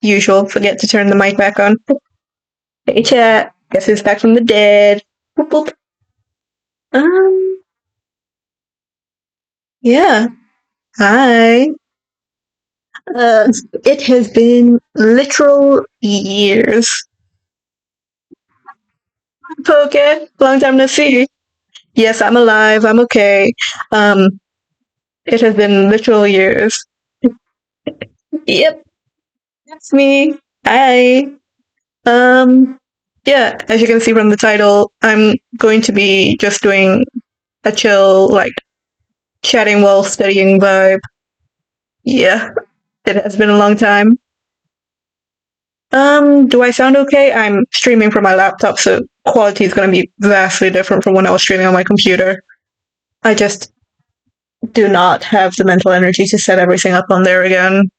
Usual, forget to turn the mic back on. Hey chat, guess who's back from the dead? Boop, boop. Um, yeah. Hi. It has been literal years. Okay, long time no see. Yes, I'm alive. I'm okay. Um, it has been literal years. Yep, that's me. Hi. Um, yeah, as you can see from the title, I'm going to be just doing a chill, like chatting while studying vibe. Yeah, it has been a long time. Do I sound okay? I'm streaming from my laptop, so quality is going to be vastly different from when I was streaming on my computer. I just do not have the mental energy to set everything up on there again.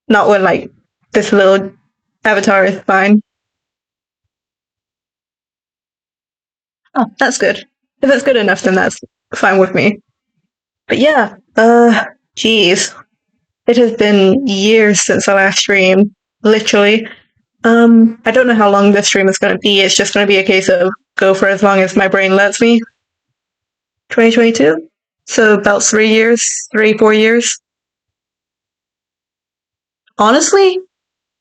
Not when like this little avatar is fine. Oh, that's good. If it's good enough, then that's fine with me. But yeah, geez, it has been years since I last streamed. Literally. I don't know how long this stream is going to be. It's just going to be a case of go for as long as my brain lets me. 2022? So about 3 years, 4 years. Honestly,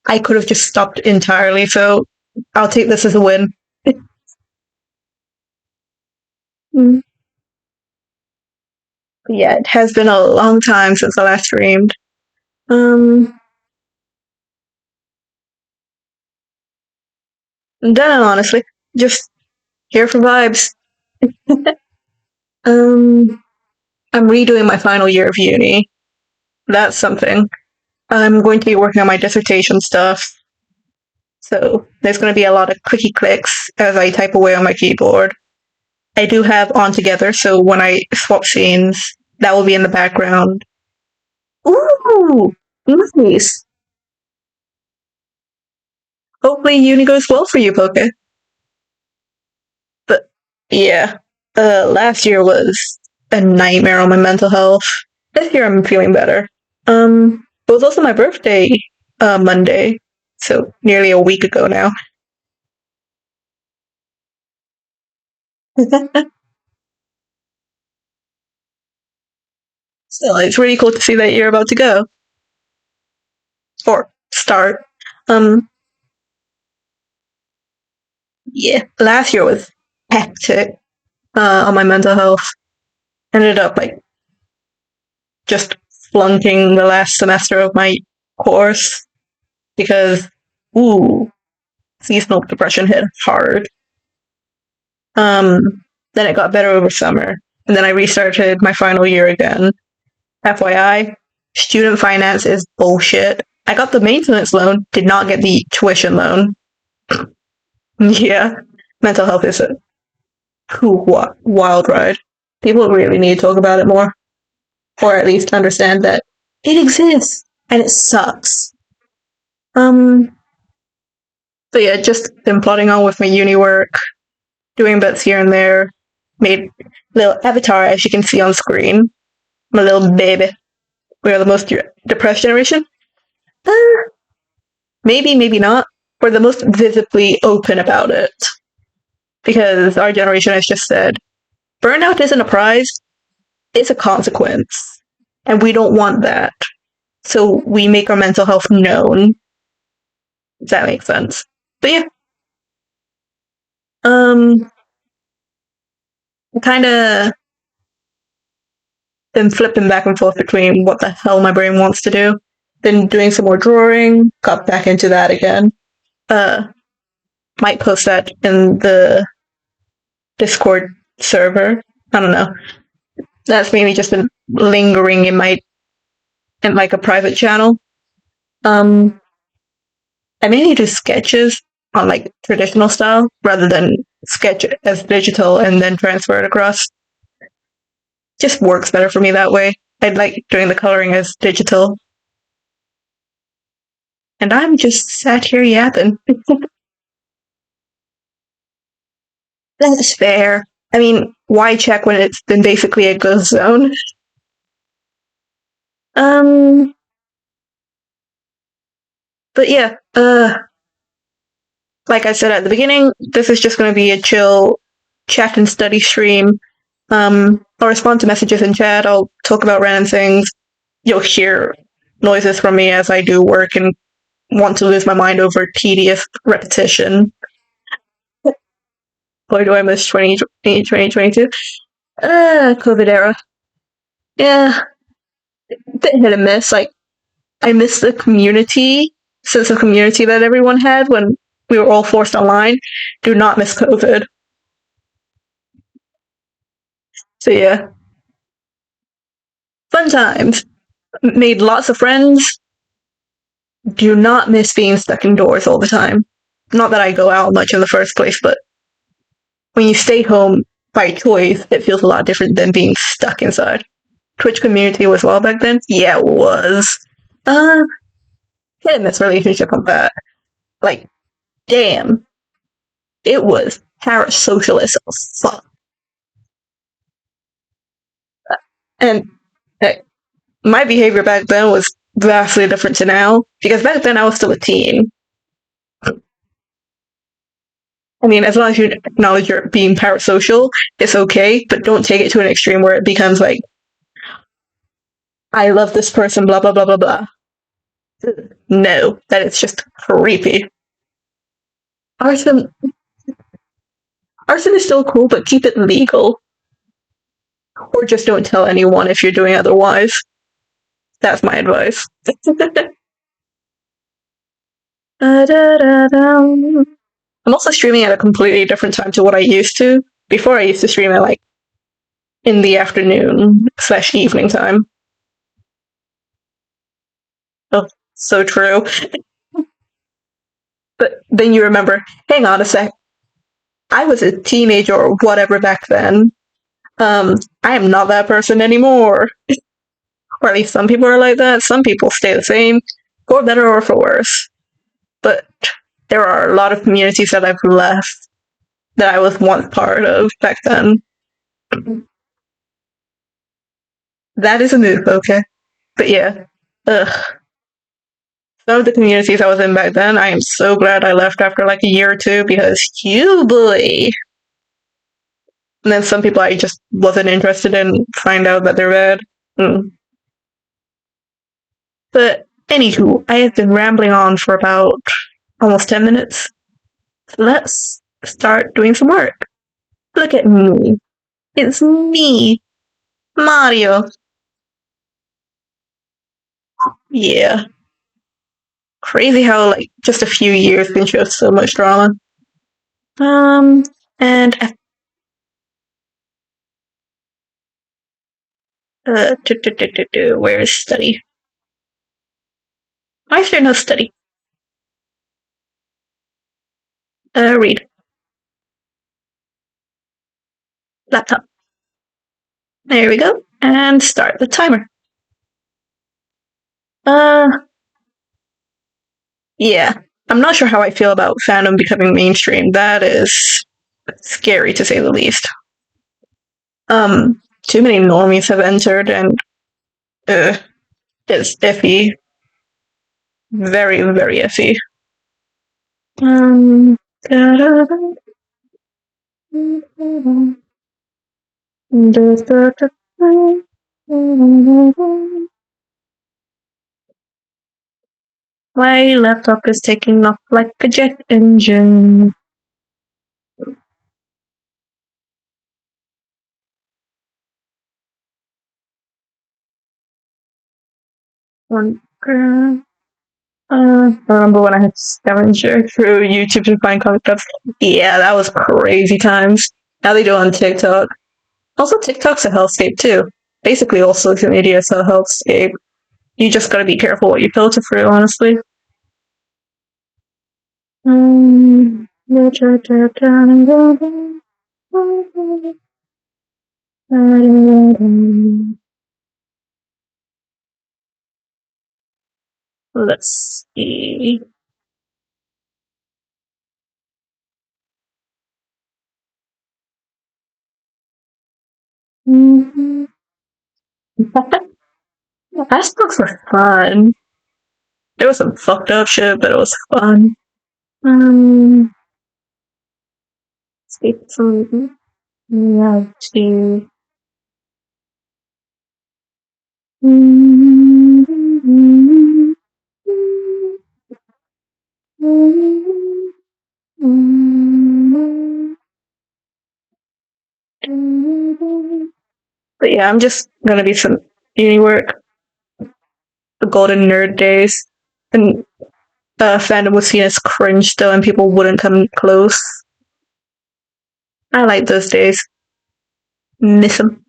I could have just stopped entirely, so I'll take this as a win. Mm. Yeah, it has been a long time since I last streamed. Um, Done honestly. Just here for vibes. um, I'm redoing my final year of uni. That's something. I'm going to be working on my dissertation stuff. So there's going to be a lot of clicky clicks as I type away on my keyboard. I do have On Together, so when I swap scenes, that will be in the background. Ooh, nice. Hopefully uni goes well for you, Poke. But yeah, last year was a nightmare on my mental health. This year I'm feeling better. It was also my birthday, Monday, so nearly a week ago now. So it's really cool to see that you're about to go or start. Um, yeah, last year was hectic on my mental health. Ended up like just flunking the last semester of my course because ooh, seasonal depression hit hard. Then it got better over summer, and then I restarted my final year again. FYI, student finance is bullshit. I got the maintenance loan, did not get the tuition loan. Yeah, mental health is a cool, wild ride. People really need to talk about it more, or at least understand that it exists and it sucks. Um, so yeah, just been plodding on with my uni work, doing bits here and there. Made little avatar, as you can see on screen. My little baby. We are the most depressed generation. Uh, maybe, maybe not. We're the most visibly open about it because our generation has just said burnout isn't a prize; it's a consequence, and we don't want that. So we make our mental health known. Does that make sense? But yeah, um, kind of been flipping back and forth between what the hell my brain wants to do. Been doing some more drawing, got back into that again. Uh, might post that in the Discord server. I don't know. That's mainly just been lingering in like a private channel. Um, I mainly do sketches on like traditional style rather than sketch as digital and then transfer it across. Just works better for me that way. I like doing the coloring as digital. And I'm just sat here yapping. That's fair. I mean, why check when it's been basically a ghost zone? Um, But yeah, like I said at the beginning, this is just going to be a chill chat and study stream. I'll respond to messages in chat. I'll talk about random things. You'll hear noises from me as I do work and want to lose my mind over tedious repetition. Boy, do I miss 2022. COVID era. Yeah, bit hit and miss. Like, I miss the community, sense of community that everyone had when we were all forced online. Do not miss COVID. So yeah, fun times. Made lots of friends. Do not miss being stuck indoors all the time. Not that I go out much in the first place, but when you stay home by choice, it feels a lot different than being stuck inside. Twitch community was well back then? Yeah, it was. Uh, hit and miss relationship on that. Like, damn, it was parasocial as fuck. And hey, my behavior back then was vastly different to now because back then I was still a teen. I mean, as long as you acknowledge you're being parasocial, it's okay, but don't take it to an extreme where it becomes like, I love this person, blah, blah, blah, blah, blah. No, that is just creepy. Arson, arson is still cool, but keep it legal. Or just don't tell anyone if you're doing otherwise. That's my advice. I'm also streaming at a completely different time to what I used to. Before I used to stream at like in the afternoon slash evening time. Oh, so true. But then you remember, hang on a sec, I was a teenager or whatever back then. I am not that person anymore. Or at least some people are like that. Some people stay the same, for better or for worse. But there are a lot of communities that I've left that I was once part of back then. That is a move, okay? But yeah, ugh. Some of the communities I was in back then, I am so glad I left after like a year or two because you boy. And then some people I just wasn't interested in find out that they're bad. Mm. But anywho, I have been rambling on for about almost 10 minutes. Let's start doing some work. Look at me. It's me, Mario. Yeah. Crazy how like just a few years can show so much drama. Um, and where is study? I sure know study. Read laptop. There we go, and start the timer. Uh, yeah. I'm not sure how I feel about fandom becoming mainstream. That is scary to say the least. Too many normies have entered, and uh, it's iffy. Very, very iffy. Um, my laptop is taking off like a jet engine. One. I remember when I had scavenger through YouTube to find comic books. Yeah, that was crazy times. Now they do it on TikTok. Also, TikTok's a hellscape too. Basically, all social media is a hellscape. You just gotta be careful what you filter through, honestly. Let's see. Ask books are fun. There was some fucked up shit, but it was fun. Um, speak from love to. But yeah, I'm just gonna be some uni work, the golden nerd days, and fandom was seen as cringe still, and people wouldn't come close. I like those days. Miss them.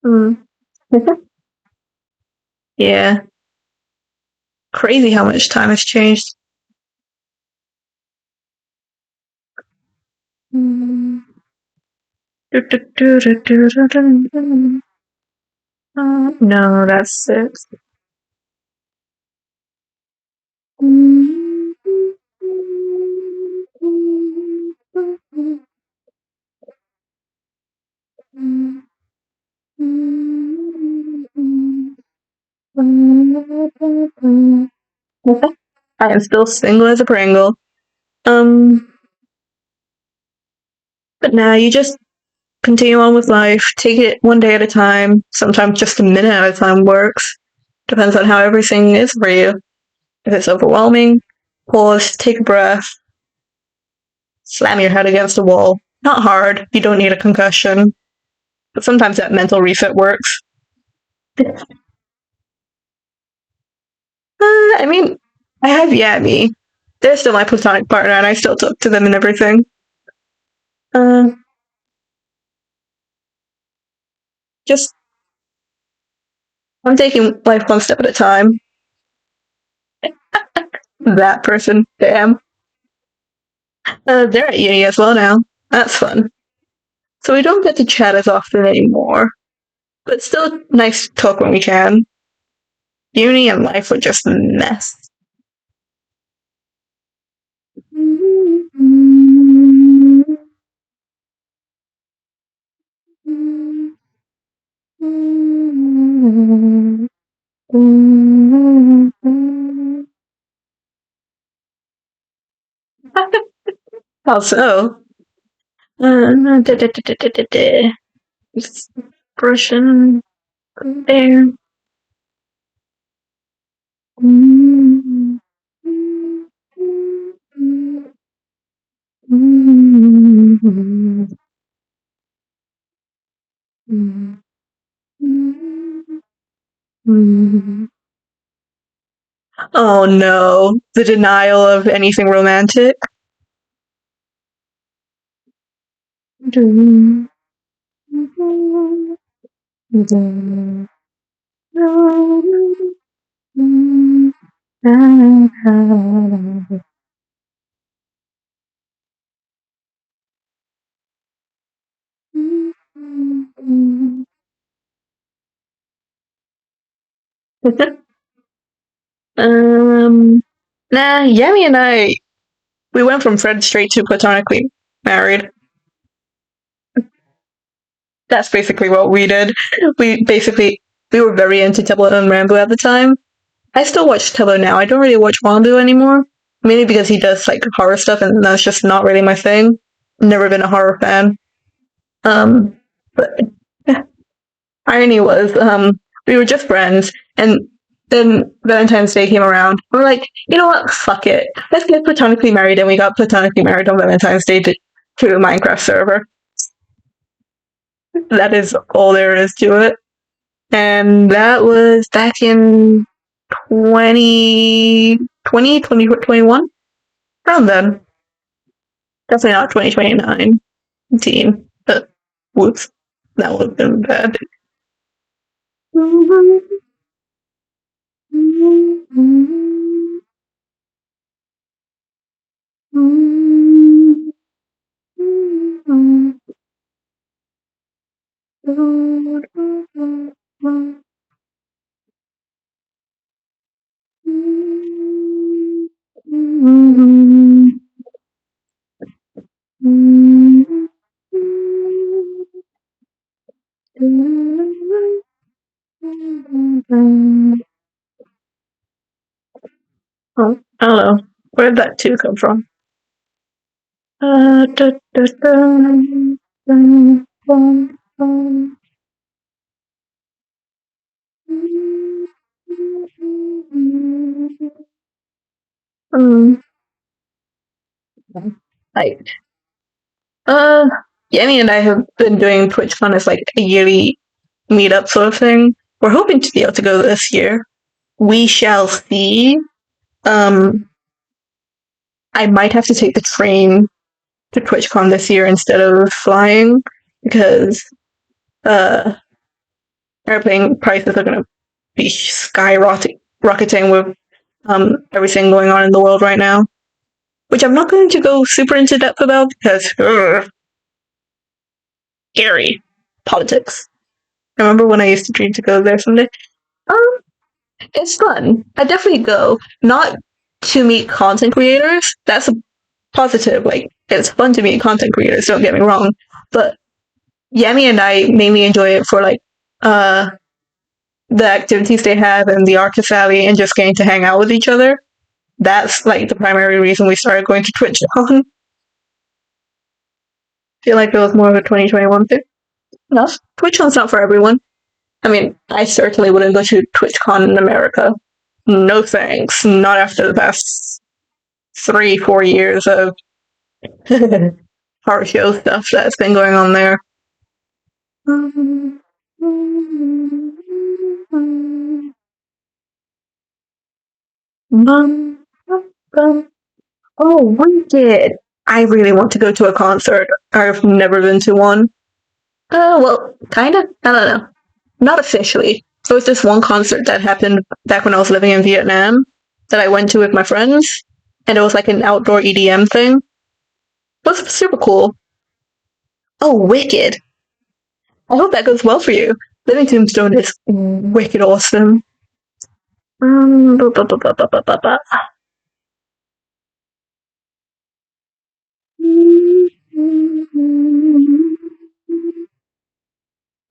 Mm. Yeah, crazy how much time has changed. No, that's it. I am still single as a Pringle. Um, but now you just continue on with life. Take it one day at a time. Sometimes just a minute at a time works. Depends on how everything is for you. If it's overwhelming, pause, take a breath, slam your head against the wall. Not hard. You don't need a concussion. But sometimes that mental reset works. I mean, I have Yami. They're still my platonic partner, and I still talk to them and everything. Uh, just I'm taking life one step at a time. That person, damn. They're at uni as well now. That's fun. So we don't get to chat as often anymore, but still nice to talk when we can. Uni and life were just a mess. How so? Expression there. Oh no, the denial of anything romantic. um, nah, Yami and I, we went from friends straight to platonically married. That's basically what we did. We were very into Tebo and Rambo at the time. I still watch Tebo now. I don't really watch Rambo anymore, mainly because he does like horror stuff, and that's just not really my thing. Never been a horror fan. But irony was, we were just friends, and then Valentine's Day came around. We're like, you know what? Fuck it. Let's get platonically married, and we got platonically married on Valentine's Day to a Minecraft server. That is all there is to it. And that was back in 2020, 2021? Around then. Definitely not 2029. But whoops. That would have been bad. Mm, oh, I don't know. Where did that two come from? Da, da, dun, dun, dun, dun. Mm, like, uh, Yanni and I have been doing TwitchCon as like a yearly meetup sort of thing. We're hoping to be able to go this year. We shall see. Um, I might have to take the train to TwitchCon this year instead of flying because uh, airplane prices are going to be skyrocketing with everything going on in the world right now. Which I'm not going to go super into depth about because scary politics. I remember when I used to dream to go there someday. Um, it's fun. I definitely go. Not to meet content creators. That's a positive. Like it's fun to meet content creators. Don't get me wrong, but Yami and I mainly enjoy it for like uh the activities they have and the artist alley and just getting to hang out with each other. That's like the primary reason we started going to TwitchCon. Feel like it was more of a 2021 thing. No, TwitchCon's not for everyone. I mean, I certainly wouldn't go to TwitchCon in America. No thanks. Not after the past 3, 4 years of horror show stuff that's been going on there. Oh, Wicked! I really want to go to a concert. I've never been to one. Well, kind of. I don't know. Not officially. So it's this one concert that happened back when I was living in Vietnam that I went to with my friends, and it was like an outdoor EDM thing. It was super cool. Oh, Wicked! I hope that goes well for you. Living Tombstone is wicked awesome. Ba, ba, ba, ba, ba, ba, ba, ba.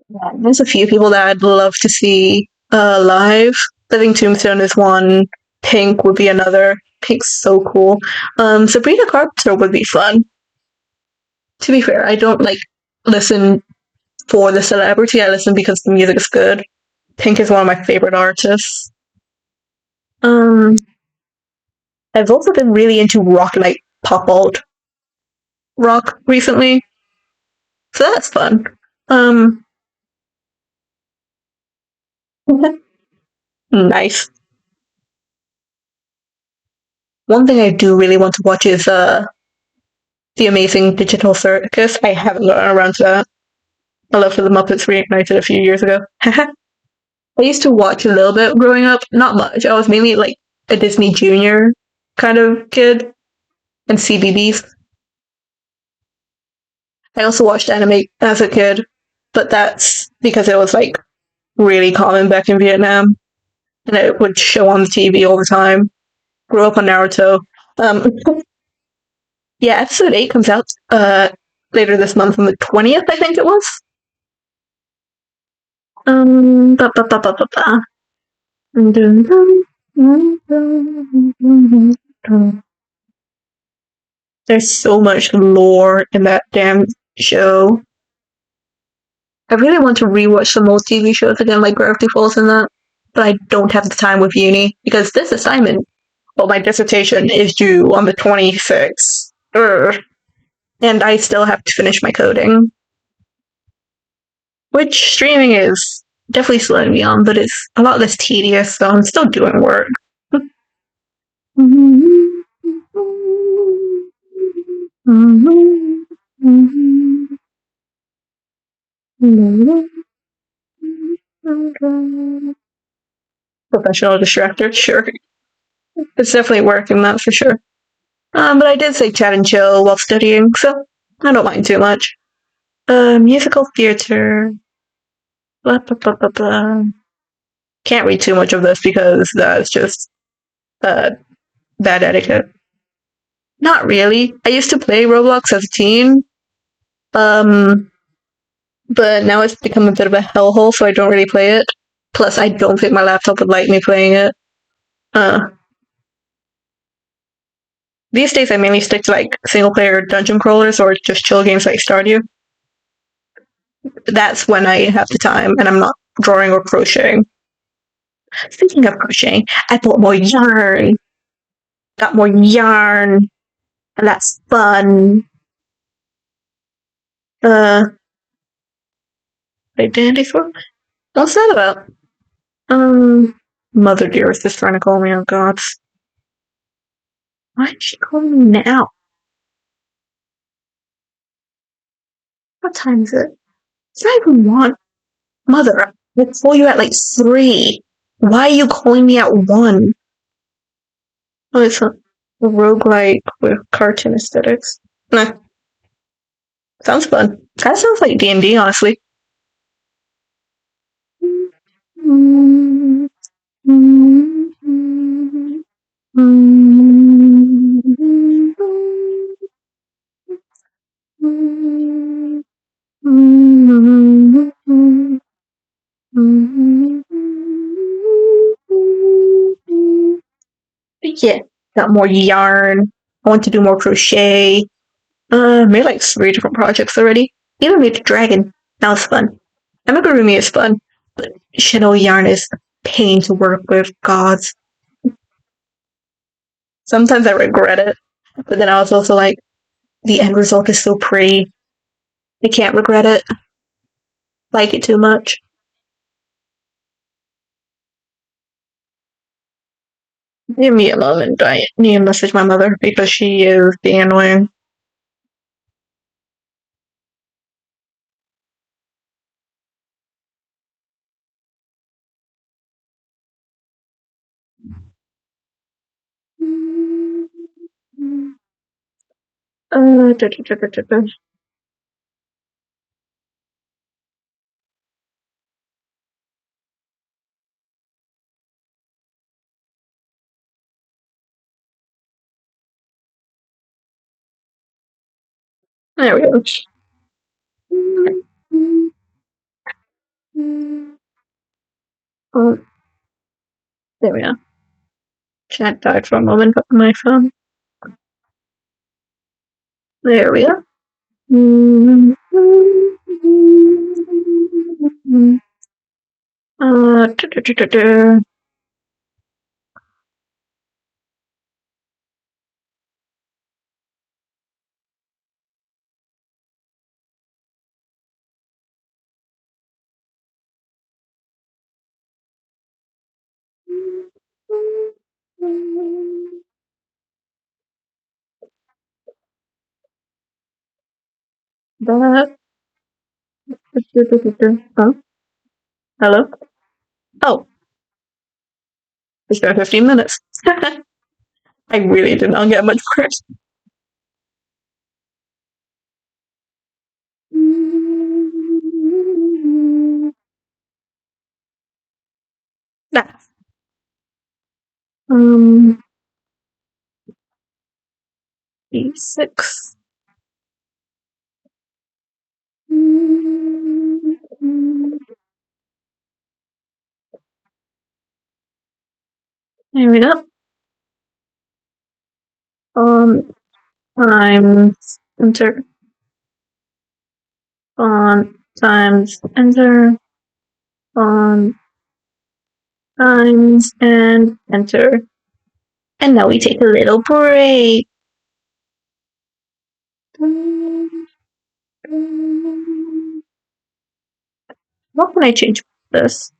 Yeah, there's a few people that I'd love to see live. Living Tombstone is one. Pink would be another. Pink's so cool. Sabrina Carpenter would be fun. To be fair, I don't like listen for the celebrity. I listen because the music is good. Pink is one of my favorite artists. Um, I've also been really into rock, like pop alt rock recently, so that's fun. Um, nice. One thing I do really want to watch is the Amazing Digital Circus. I haven't gotten around to that. I love the Muppets reignited a few years ago. I used to watch a little bit growing up, not much. I was mainly like a Disney Junior kind of kid and CBBS. I also watched anime as a kid, but that's because it was like really common back in Vietnam and it would show on the TV all the time. Grew up on Naruto. Um, yeah, episode 8 comes out later this month on the 20th, I think it was. Ba, ba, ba, ba, ba, ba. There's so much lore in that damn show. I really want to rewatch some old TV shows again, like Gravity Falls and that, but I don't have the time with uni because this assignment, well, my dissertation is due on the 26th. And I still have to finish my coding, which streaming is definitely slowing me on, but it's a lot less tedious, so I'm still doing work. Professional distractor, sure. It's definitely working, that's for sure. But I did say chat and chill while studying, so I don't mind too much. Musical theater. Blah, blah, blah, blah, blah. Can't read too much of this because that's just uh, bad etiquette. Not really. I used to play Roblox as a teen, um, but now it's become a bit of a hellhole, so I don't really play it. Plus, I don't think my laptop would like me playing it. Uh, these days, I mainly stick to like single player dungeon crawlers or just chill games like Stardew. That's when I have the time and I'm not drawing or crocheting. Speaking of crocheting, I bought more yarn. Got more yarn, and that's fun. Uh, Dandy for what's that about? Mother dearest is trying to call me. Oh God, why is she calling me now? What time is it? It's not even one. Mother, I call you at like 3. Why are you calling me at 1? Oh, it's a roguelike with cartoon aesthetics. Nah, sounds fun. That sounds like D&D, honestly. Yeah, got more yarn. I want to do more crochet. Made like 3 different projects already. Even made a dragon. That was fun. Amigurumi is fun, but Shadow Yarn is a pain to work with. Gods. Sometimes I regret it, but then I was also like, the end result is so pretty. I can't regret it. Like it too much. Leave me alone and I need to message my mother because she is being annoying. Da, da, da, da, da. There we go. Oh, there we go. Chat died for a moment on my phone. There we go. Da, da, da, da, da. That. Huh? Hello? Oh, it's been 15 minutes. I really did not get much worse. Nah. Um, B6. There we go. Um, times enter. Times enter. On times and enter. And now we take a little break. What can I change this?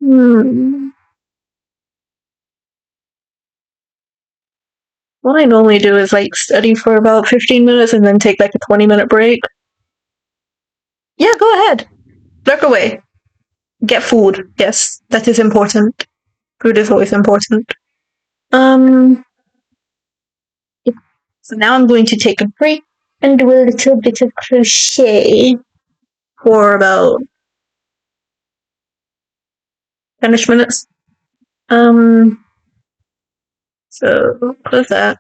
Hmm. What I normally do is like study for about 15 minutes and then take like a 20-minute break. Yeah, go ahead. Lurk away. Get food. Yes, that is important. Food is always important. Um, so now I'm going to take a break and do a little bit of crochet for about 10ish minutes. So close that.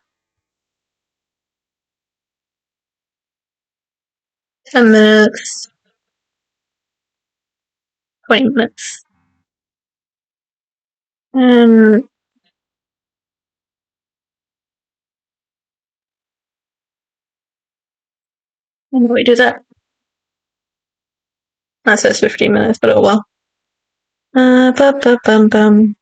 10 minutes, 20 minutes. And when do we do that? That says 15 minutes, but oh well. Bum.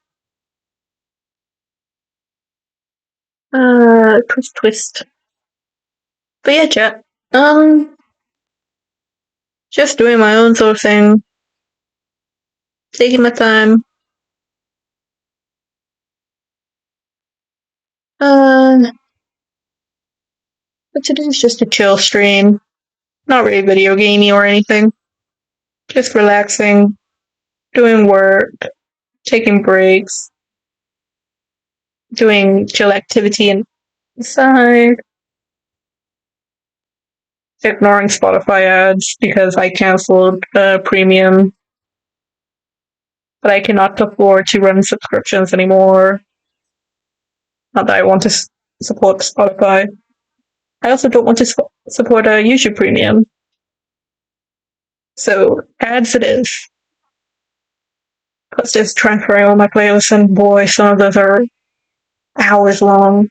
Twist. But yeah, chat. Just doing my own sort of thing, taking my time. But today's just a chill stream. Not really video gamey or anything. Just relaxing, doing work, taking breaks, doing chill activity inside, ignoring Spotify ads because I canceled premium, but I cannot afford to run subscriptions anymore. Not that I want to support Spotify. I also don't want to support a YouTube Premium. So ads it is. Plus just transferring all my playlists, and boy, some of those are hours long.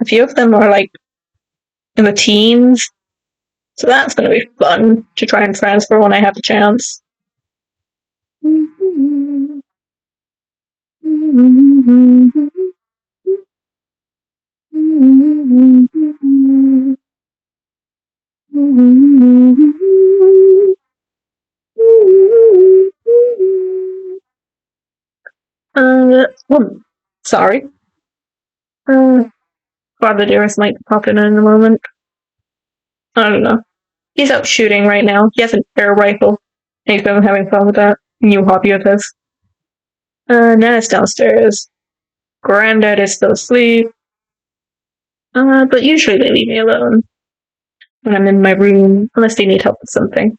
A few of them are like in the teens. So that's going to be fun to try and transfer when I have the chance. Sorry. Father Dearest might pop in a moment. I don't know. He's out shooting right now. He has an air rifle. And he's been having fun with that new hobby of his. Nana's downstairs. Granddad is still asleep. But usually they leave me alone when I'm in my room, unless they need help with something.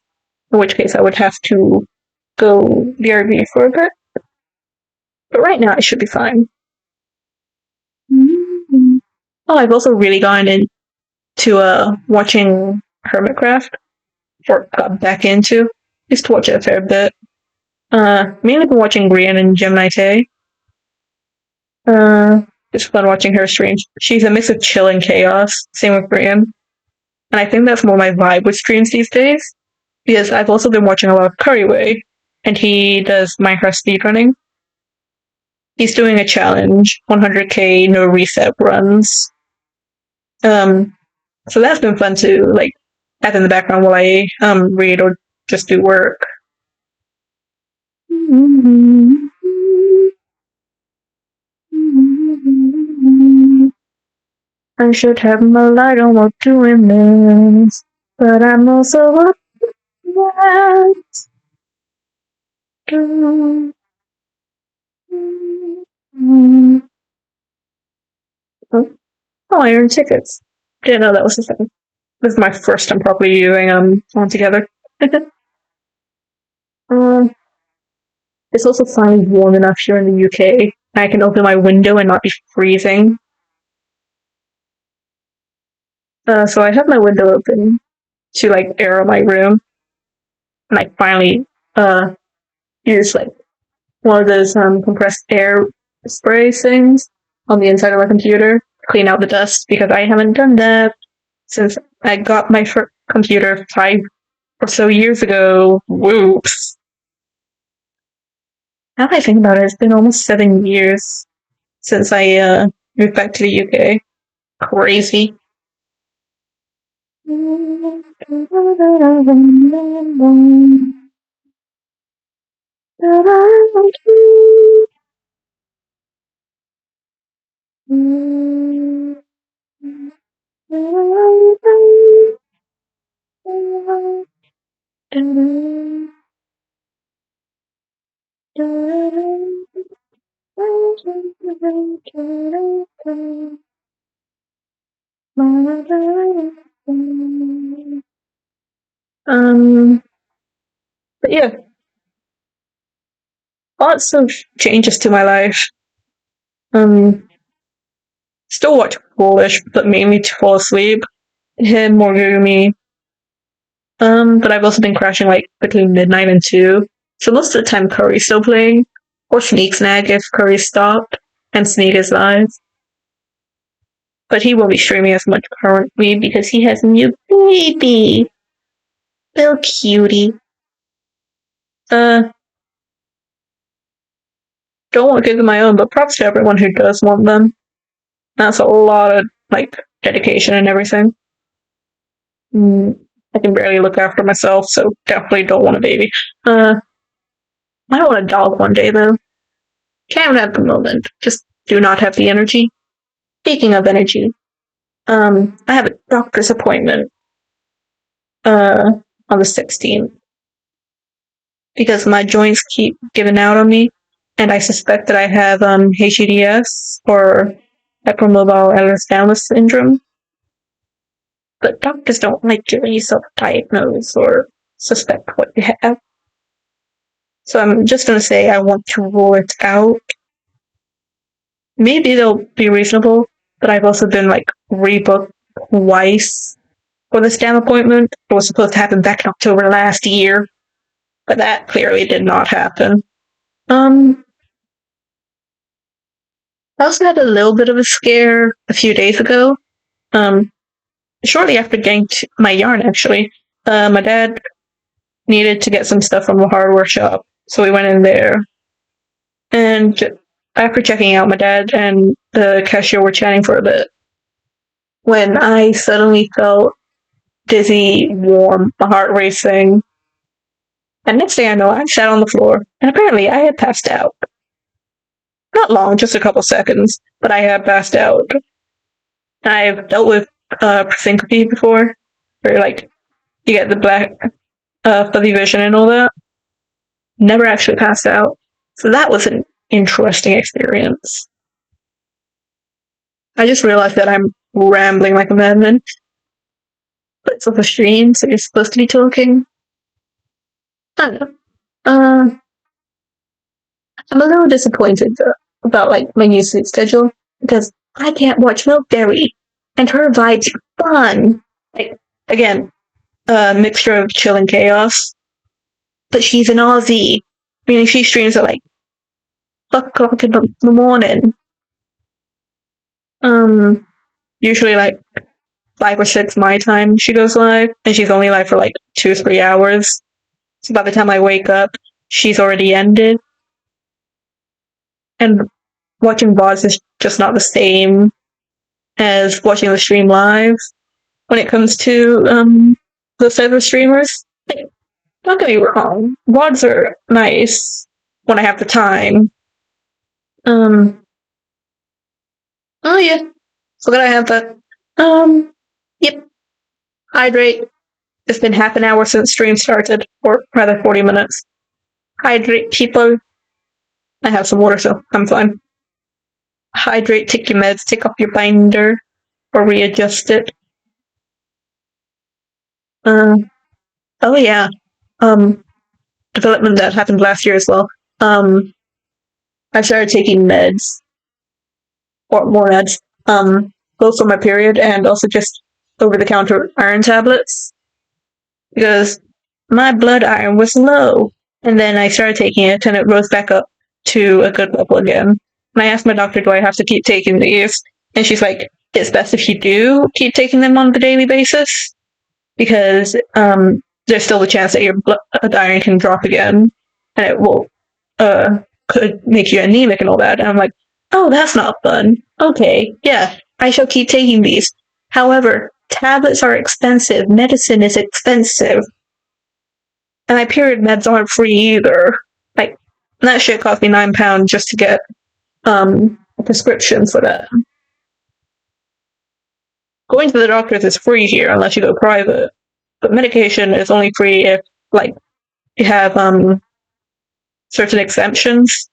In which case I would have to go BRB for a bit. But right now I should be fine. Oh, I've also really gone into watching Hermitcraft, or got back into. Used to watch it a fair bit. Mainly been watching Brienne and Gemini Tay. It's fun watching her streams. She's a mix of chill and chaos. Same with Brienne. And I think that's more my vibe with streams these days. Because I've also been watching a lot of Curryway, and he does Minecraft speedrunning. He's doing a challenge, 100k no reset runs. So that's been fun to like have in the background while I read or just do work. I should have my light on while doing this, but I'm also up. Oh, I earned tickets. Didn't know that was a thing. This is my first time properly using on together. It's also finally warm enough here in the UK. I can open my window and not be freezing. So I have my window open to like air my room, and I finally use like one of those compressed air spray things on the inside of my computer to clean out the dust, because I haven't done that since I got my computer 5 or so years ago. Whoops. Now that I think about it, it's been almost 7 years since I moved back to the UK. Crazy. But yeah, lots of changes to my life. Still watch Foolish, but mainly to fall asleep. Him, Morgumi, But I've also been crashing like between midnight and 2. So most of the time Curry's still playing. Or Sneak Snag if Curry stopped and Sneak is live. But he won't be streaming as much currently because he has a new baby. Little cutie. Don't want kids of my own, but props to everyone who does want them. That's a lot of like dedication and everything. I can barely look after myself, so definitely don't want a baby. I want a dog one day though. Can't at the moment. Just do not have the energy. Speaking of energy, I have a doctor's appointment on the 16th because my joints keep giving out on me, and I suspect that I have HEDS or hypermobile Ehlers-Danlos syndrome. But doctors don't like to really self-diagnose or suspect what you have. So I'm just gonna say I want to rule it out. Maybe they'll be reasonable, but I've also been like rebooked twice for this damn appointment. It was supposed to happen back in October last year, but that clearly did not happen. I also had a little bit of a scare a few days ago. Shortly after getting my yarn, actually, my dad needed to get some stuff from a hardware shop, so we went in there. And after checking out, my dad and the cashier were chatting for a bit when I suddenly felt dizzy, warm, my heart racing. And next thing I know, I sat on the floor, and apparently I had passed out. Not long, just a couple seconds, but I had passed out. I've dealt with syncope before, where like you get the black fuzzy vision and all that. Never actually passed out, so that was an interesting experience. I just realized that I'm rambling like a madman, but it's on the stream, so you're supposed to be talking. I don't know. I'm a little disappointed about like my new sleep schedule because I can't watch Milkberry, and her vibes are fun. Like again, a mixture of chill and chaos. But she's an Aussie, meaning she streams at like 5 o'clock in the morning. Um, Usually like 5 or 6 my time she goes live, and she's only live for like 2 or 3 hours. So by the time I wake up, she's already ended. And watching VODs is just not the same as watching the stream live when it comes to those type of streamers. Like, don't get me wrong, VODs are nice when I have the time. Oh yeah, forgot I have that. Yep. Hydrate. It's been half an hour since stream started, or rather 40 minutes. Hydrate, people. I have some water, so I'm fine. Hydrate, take your meds, take off your binder, or readjust it. Oh yeah. Development that happened last year as well. I started taking meds, or more meds, both for my period and also just over-the-counter iron tablets, because my blood iron was low. And then I started taking it, and it rose back up to a good level again. And I asked my doctor, do I have to keep taking these? And she's like, it's best if you do keep taking them on the daily basis, because there's still the chance that your blood iron can drop again, and it will could make you anemic and all that. And I'm like, oh, that's not fun. Okay, yeah, I shall keep taking these. However, tablets are expensive. Medicine is expensive. And my period meds aren't free either. Like, that shit cost me £9 just to get a prescription for that. Going to the doctors is free here unless you go private. But medication is only free if, like, you have certain exemptions.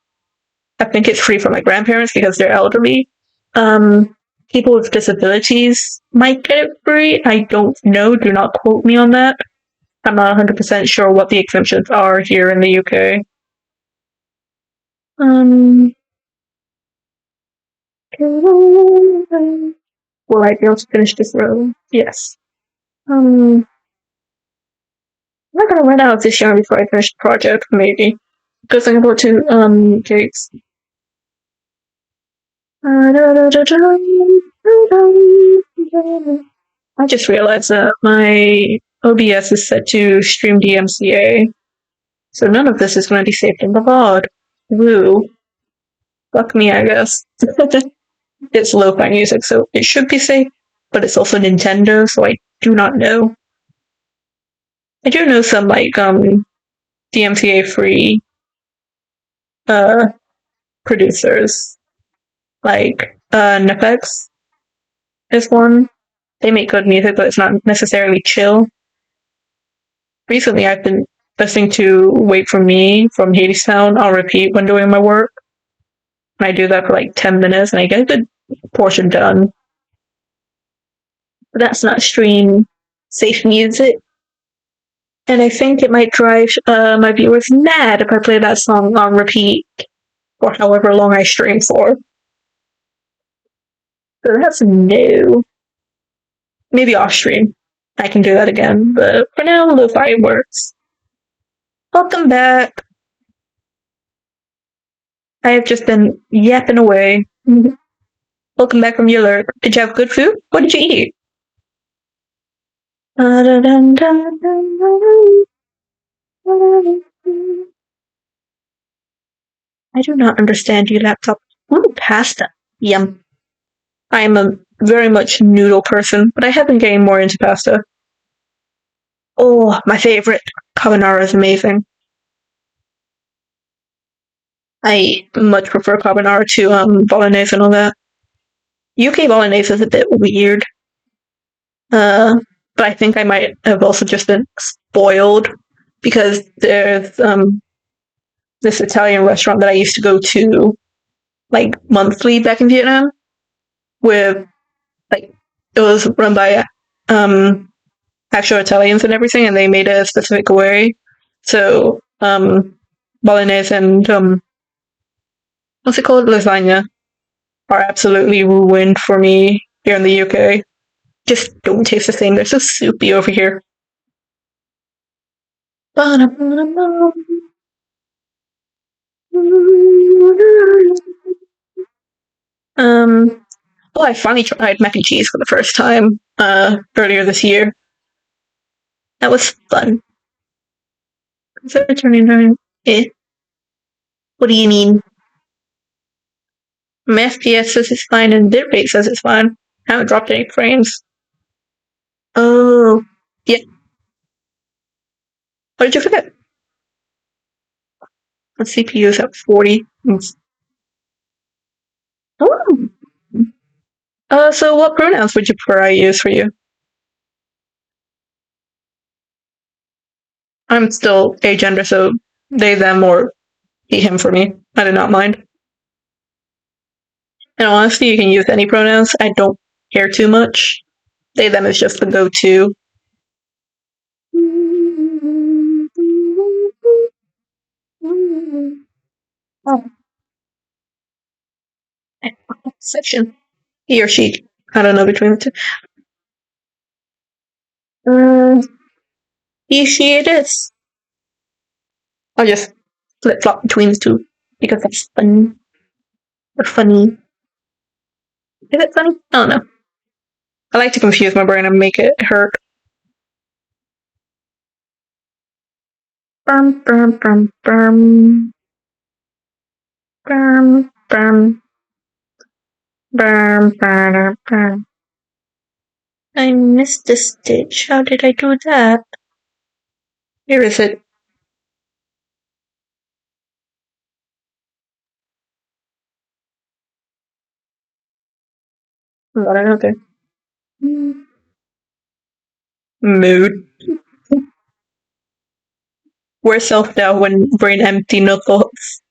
I think it's free for my grandparents because they're elderly. People with disabilities might get it free. I don't know. Do not quote me on that. I'm not 100% sure what the exemptions are here in the UK. Will I be able to finish this row? Yes. not gonna run out this year before I finish the project, maybe. Because I can go to gigs. I just realized that my OBS is set to stream DMCA, so none of this is going to be saved in the VOD. Woo. Fuck me, I guess. It's lo-fi music, so it should be safe, but it's also Nintendo, so I do not know. I do know some like DMCA free producers, like Nefex is one. They make good music, but it's not necessarily chill. Recently, I've been listening to Wait For Me from Hadestown on repeat when doing my work. And I do that for like 10 minutes and I get a good portion done. But that's not stream safe music. And I think it might drive my viewers mad if I play that song on repeat for however long I stream for. So that's no. Maybe off stream. I can do that again, but for now, lo-fi works. Welcome back. I have just been yapping away. Welcome back from your lurk. Did you have good food? What did you eat? I do not understand you, laptop. Ooh, pasta. Yum. I am a very much noodle person, but I have been getting more into pasta. Oh, my favorite. Carbonara is amazing. I much prefer carbonara to bolognese and all that. UK bolognese is a bit weird. But I think I might have also just been spoiled because there's this Italian restaurant that I used to go to like monthly back in Vietnam with like it was run by actual Italians and everything, and they made it a specific way. So bolognese and what's it called, lasagna, are absolutely ruined for me here in the UK. Just don't taste the same. They're so soupy over here. Oh, I finally tried mac and cheese for the first time earlier this year. That was fun. Consider turning down. Eh. What do you mean? My FPS says it's fine and bitrate says it's fine. I haven't dropped any frames. Oh, yeah. What did you forget? The CPU is at 40. Oh. So what pronouns would you prefer I use for you? I'm still agender, so they, them, or he, him for me. I do not mind. And honestly, you can use any pronouns. I don't care too much. They, them is just the go-to. Oh. Section. He or she. I don't know between the two. He, she, it is. I'll just flip flop between the two because that's fun. Or funny. Is it funny? I don't know. I like to confuse my brain and make it hurt. Brum, brum, brum, brum. Brum, brum. Brum, brum, brum. I missed the stitch. How did I do that? Here is it. What another mood. Where's self-doubt when brain empty, no thoughts?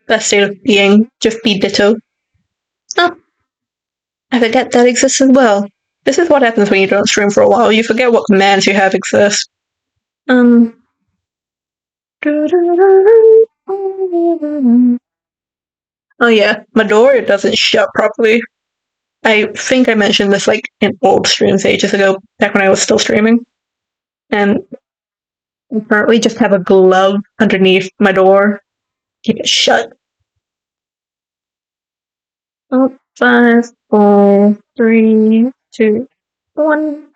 That state of being, just be ditto. Oh, I forget that exists as well. This is what happens when you don't stream for a while. You forget what commands you have exist. Oh yeah, my door doesn't shut properly. I think I mentioned this like in old streams ages ago, back when I was still streaming. And I currently just have a glove underneath my door. Keep it shut. Oh, 5, 4, 3, 2, 1.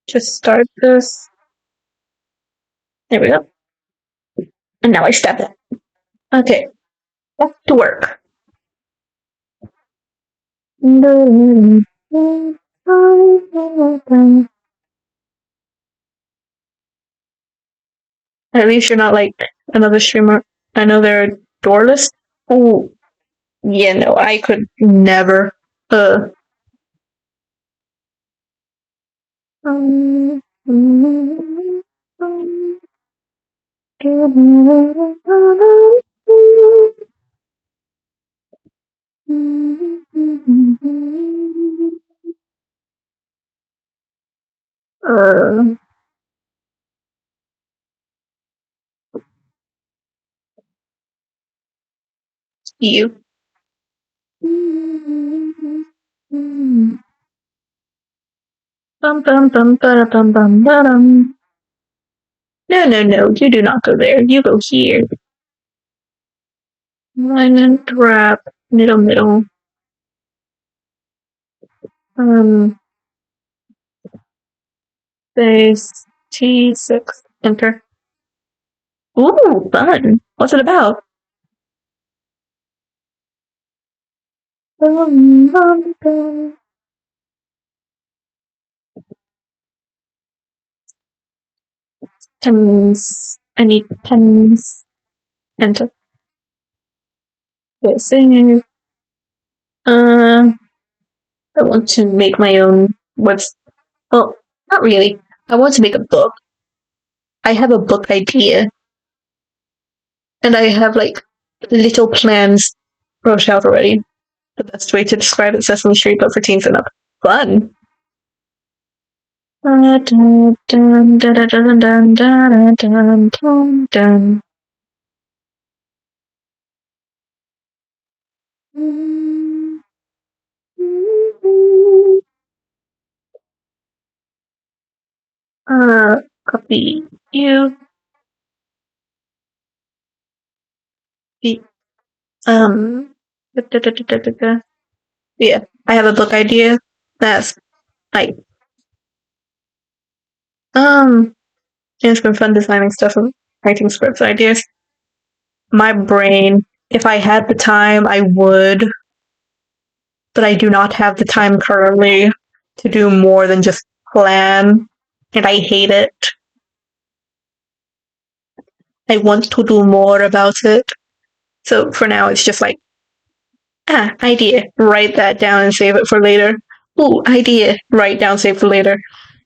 Just start this. There we go. And now I step it. Okay, back to work. At least you're not like another streamer. I know they're doorless. Oh, yeah, no, I could never. Uh. Uh, you. Bum bum bum bum bum bum bum. No, no, no, you do not go there. You go here. Line and wrap. Middle, middle. Um, Space. T6. Enter. Ooh, fun. What's it about? Pens. I need pens. Enter. Okay, save. I want to make my own webs. Well, not really. I want to make a book. I have a book idea, and I have like little plans wrote out already. The best way to describe it: Sesame Street, but for teens and up. Fun. Copy you. Um, yeah, I have a book idea. That's like, it's been fun designing stuff and writing scripts ideas. My brain, if I had the time, I would, but I do not have the time currently to do more than just plan, and I hate it. I want to do more about it. So for now, it's just like, idea, write that down and save it for later. Ooh, idea, write down, save for later.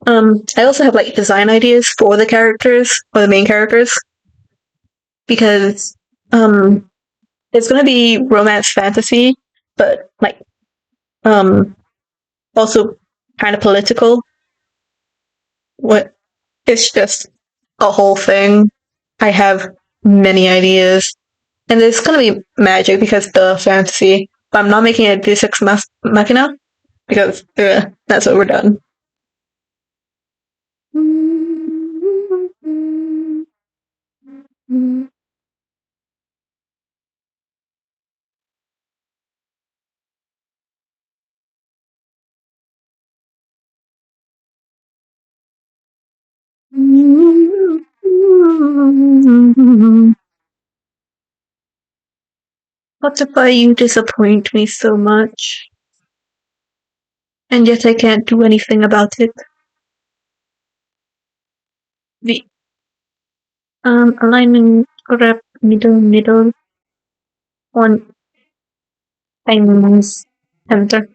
I also have like design ideas for the characters or the main characters because it's gonna be romance fantasy, but like also kind of political. What it's just a whole thing. I have many ideas, and it's gonna be magic because the fantasy. But I'm not making a D6 machina because that's what we're done. What if you disappoint me so much, and yet I can't do anything about it? The alignment correct middle one times enter.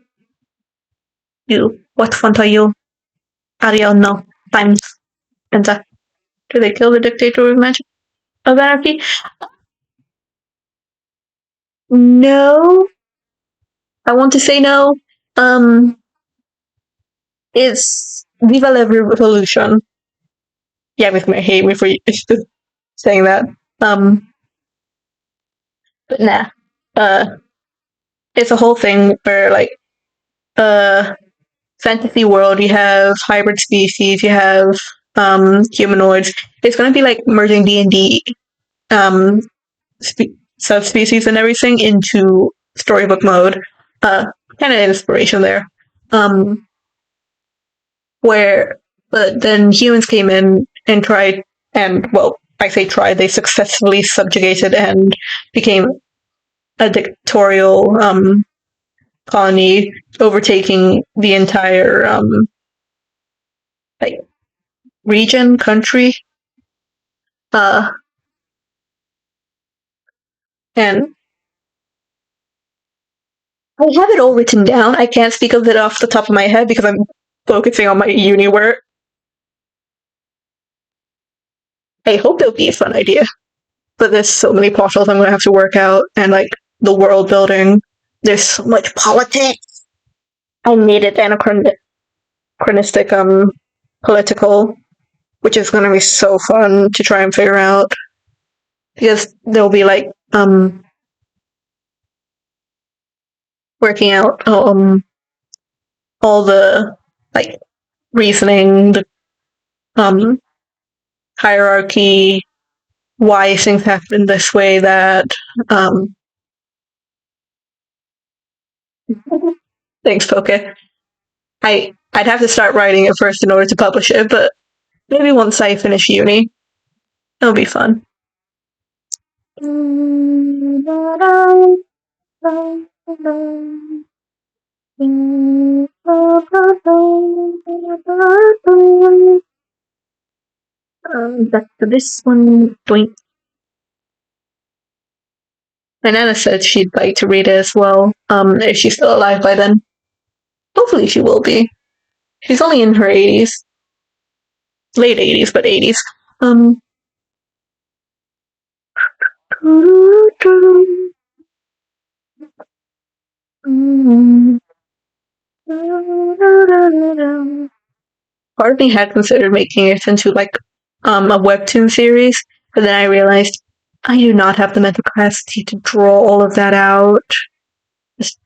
You. What font are you? Ariel no times enter. Do they kill the dictator with magic of anarchy? No. I want to say no. It's Viva la Revolution. Yeah, with my hate me for saying that. But nah. Uh, it's a whole thing where like fantasy world. You have hybrid species. You have humanoids. It's going to be like merging D&D um, subspecies and everything into storybook mode. Uh, kind of inspiration there. Um, where, but then humans came in and tried, and well, I say tried, they successfully subjugated and became a dictatorial colony, overtaking the entire like region, country. Uh, and I have it all written down. I can't speak of it off the top of my head because I'm focusing on my uni work. I hope it'll be a fun idea. But there's so many plot holes I'm gonna have to work out, and like the world building. There's so much politics. I made it anachronistic, political, which is gonna be so fun to try and figure out because there'll be like working out all the like reasoning, the um hierarchy, why things happen this way, that um thanks, Poke. I'd have to start writing it first in order to publish it, but maybe once I finish uni, it'll be fun. Back to this one. Doink. And Anna said she'd like to read it as well, if she's still alive by then. Hopefully she will be. She's only in her 80s. Late 80s, but 80s. Um. Part of me had considered making it into like a webtoon series, but then I realized I do not have the mental capacity to draw all of that out. Just,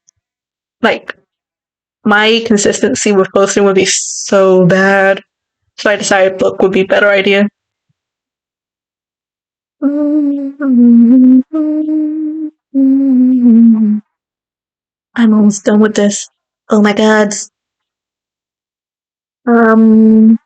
like my consistency with posting would be so bad. So I decided book would be a better idea. I'm almost done with this. Oh my god. Um.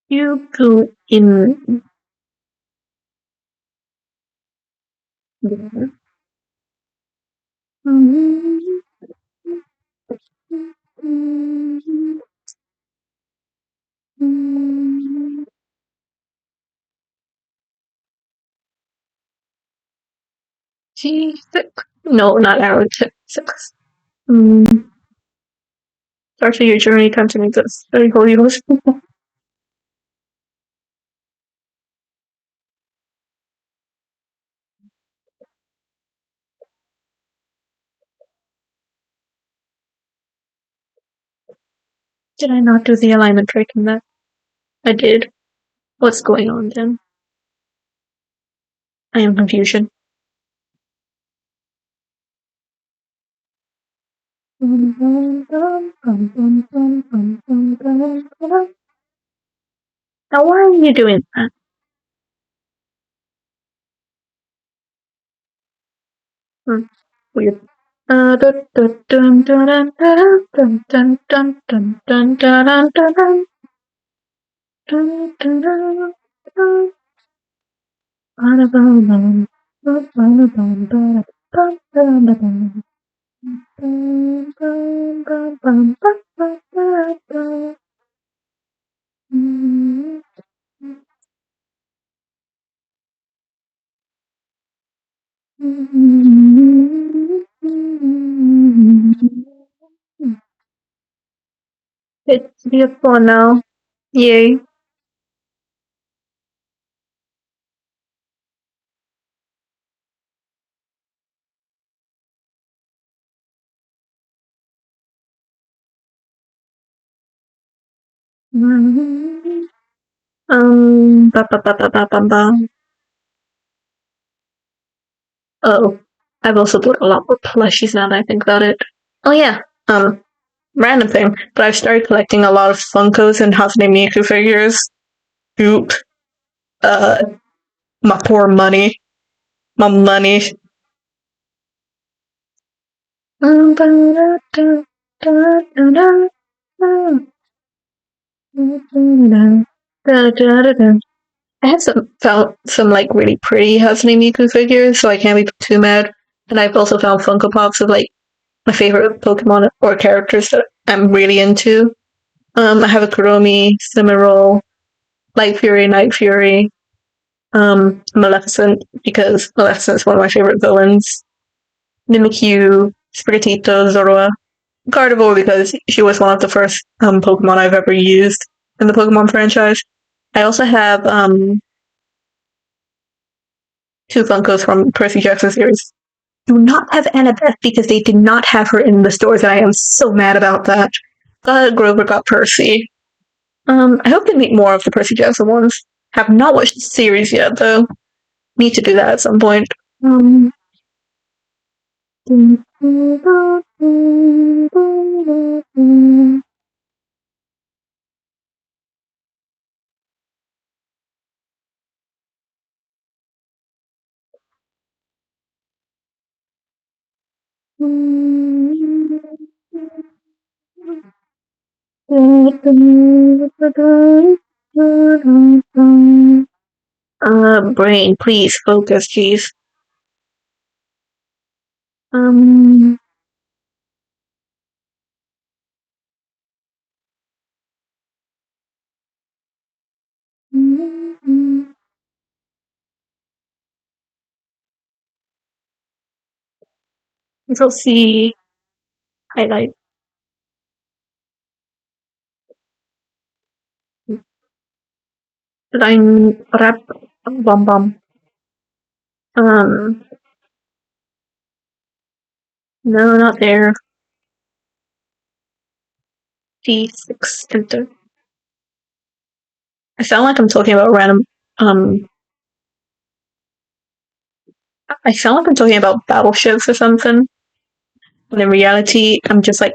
You go in there. G6. No, not arrow tip 6. Start your journey, come to meet us. Very holy host. Did I not do the alignment trick in that? I did. What's going on then? I am confusion. Now why are you doing that? Hmm. Weird. Dun, dun, dun, dun, dun, dun, dun, dun, dun, dun, dun, dun, dun, dun. Dun, dun, dun, dun. Ba-da-bum-bum. Ba-ba-da-bum-ba-da. Ba-ba-da-bum. Bum, bum, bum, bum, ba-ba-da-bum. Mm. It's beautiful now. Yay. Ba, ba, ba, ba, ba, ba, ba. Oh, I've also bought a lot more plushies now that I think about it. Oh yeah, random thing, but I've started collecting a lot of Funkos and Hatsune Miku figures. Oop, uh, my poor money, my money. I have found some like really pretty Hatsune Miku figures, so I can't be too mad. And I've also found Funko Pops of like my favorite Pokemon or characters that I'm really into. I have a Kuromi, Cimmeral, Light Fury, Night Fury, Maleficent, because Maleficent's one of my favorite villains. Mimikyu, Sprigatito, Zorua, Gardevoir because she was one of the first Pokemon I've ever used in the Pokemon franchise. I also have two Funkos from Percy Jackson series. Do not have Annabeth because they did not have her in the stores, and I am so mad about that. Got Grover, got Percy. I hope to meet more of the Percy Jackson ones. Have not watched the series yet, though. Need to do that at some point. Um, brain, please focus, jeez. Um, Control C, highlight, line, wrap, bum bum. Um, no, not there. D6, enter. I sound like I'm talking about random, um, I sound like I'm talking about battleships or something. When in reality, I'm just like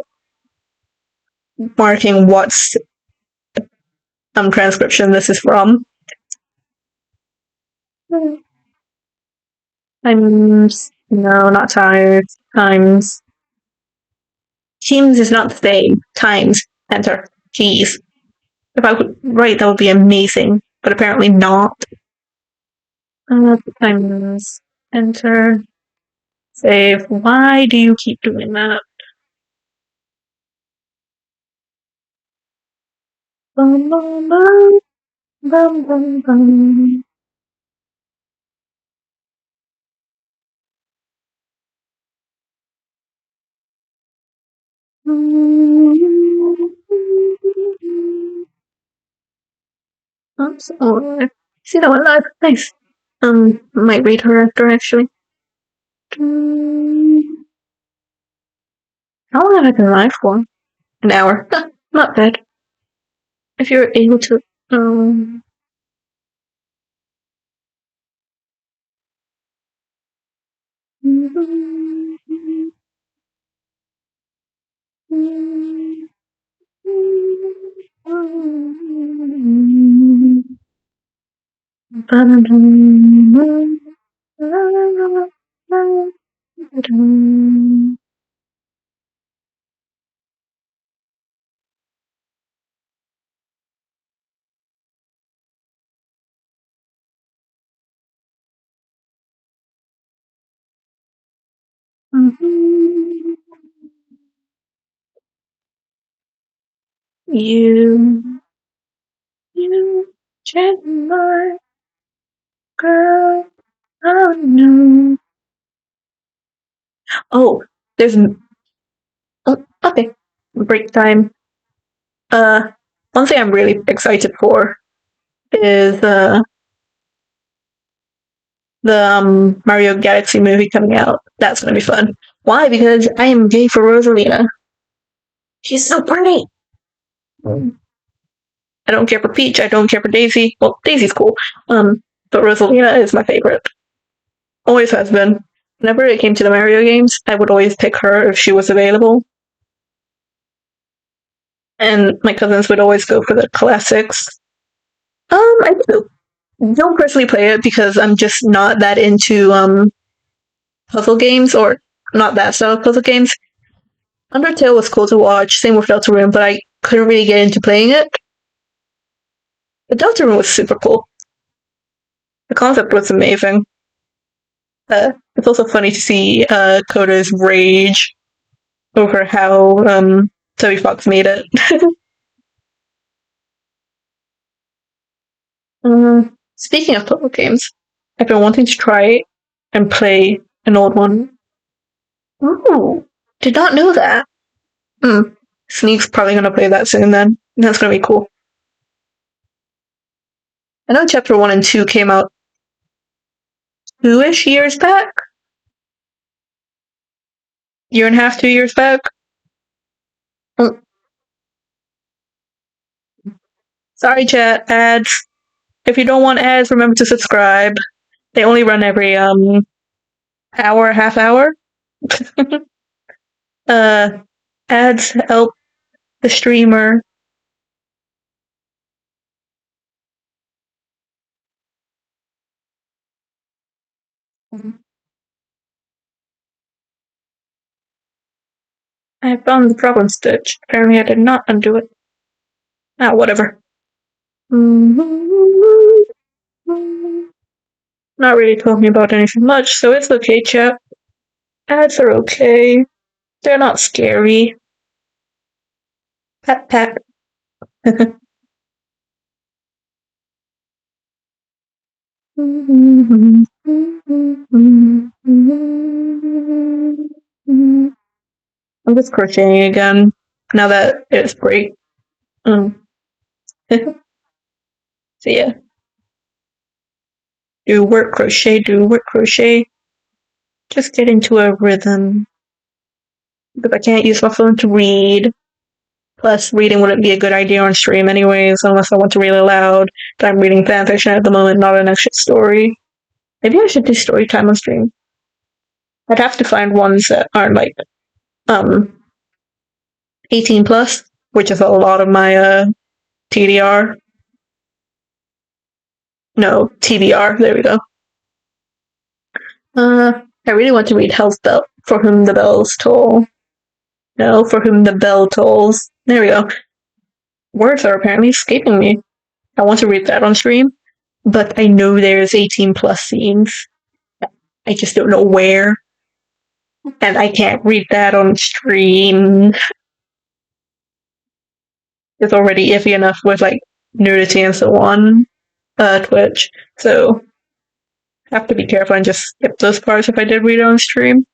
marking what's transcription this is from. Times, no, not times, times. Teams is not the same. Times, enter. Jeez. If I could write, that would be amazing, but apparently not. Times, enter, save. Why do you keep doing that? Bum, bum, bum, bum, bum, bum. Oops, oh, see that one live? Nice. Might read her after actually. How long have I been live for? An hour. Not bad. If you're able to, um, You, my girl. Oh no. Oh, there's oh, okay. Break time. Uh, one thing I'm really excited for is the Mario Galaxy movie coming out. That's gonna be fun. Why? Because I am gay for Rosalina. She's so pretty. I don't care for Peach. I don't care for Daisy. Well, Daisy's cool. But Rosalina is my favorite. Always has been. Whenever it came to the Mario games, I would always pick her if she was available. And my cousins would always go for the classics. I don't personally play it because I'm just not that into puzzle games or not that style of puzzle games. Undertale was cool to watch, same with Deltarune, but I couldn't really get into playing it. But Deltarune was super cool. The concept was amazing. It's also funny to see Coda's rage over how Toby Fox made it. Speaking of puzzle games, I've been wanting to try and play an old one. Ooh, did not know that. Sneak's probably gonna play that soon then. That's gonna be cool. I know chapter 1 and 2 came out 2-ish years back. Year and a half, 2 years back. Mm. Sorry, chat, ads. If you don't want ads, remember to subscribe. They only run every hour, half hour. uh Ads help the streamer. I found the problem stitch. Apparently I did not undo it. Ah, whatever. Not really talking about anything much, so it's okay, chat. Ads are okay. They're not scary. Pat pat. I'm just crocheting again now that it's break. So yeah, do work crochet, do work crochet. Just get into a rhythm. Because I can't use my phone to read. Plus, reading wouldn't be a good idea on stream anyways, unless I want to read aloud. But I'm reading fanfiction at the moment, not an actual story. Maybe I should do story time on stream. I'd have to find ones that aren't like um 18 plus, which is a lot of my TDR. No, TBR. There we go. I really want to read Hell's Bell, For Whom the Bells Toll. No, For Whom the Bell Tolls. There we go. Words are apparently escaping me. I want to read that on stream, but I know there's 18 plus scenes. I just don't know where. And I can't read that on stream. It's already iffy enough with like nudity and so on, Twitch. So I have to be careful and just skip those parts if I did read it on stream,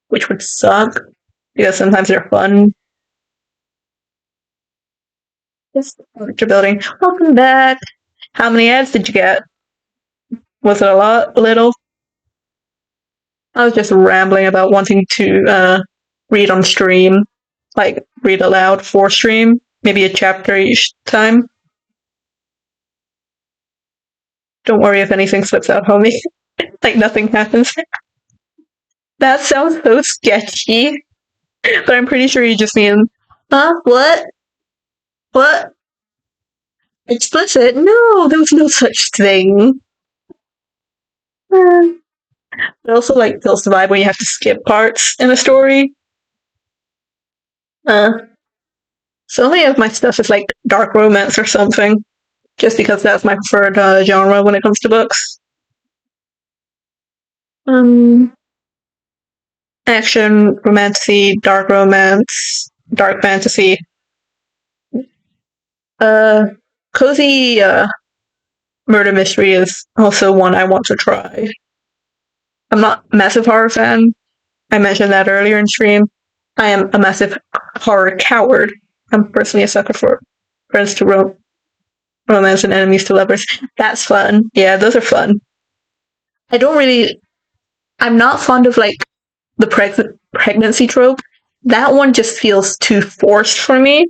which would suck because sometimes they're fun. Just furniture building. Welcome back. How many ads did you get? Was it a lot? A little? I was just rambling about wanting to read on stream, like read aloud for stream, maybe a chapter each time. Don't worry if anything slips out, homie. Like nothing happens. That sounds so sketchy. But I'm pretty sure you just mean, huh? What? What? Explicit? No, there was no such thing. It also like feels the vibe when you have to skip parts in a story. Uh, so many of my stuff is like dark romance or something, just because that's my preferred genre when it comes to books. Um, Action, romantasy, dark romance, dark fantasy. Uh, cozy murder mystery is also one I want to try. I'm not a massive horror fan. I mentioned that earlier in stream. I am a massive horror coward. I'm personally a sucker for friends to romance and enemies to lovers. That's fun. Yeah, those are fun. I don't really. I'm not fond of like the pregnancy trope. That one just feels too forced for me.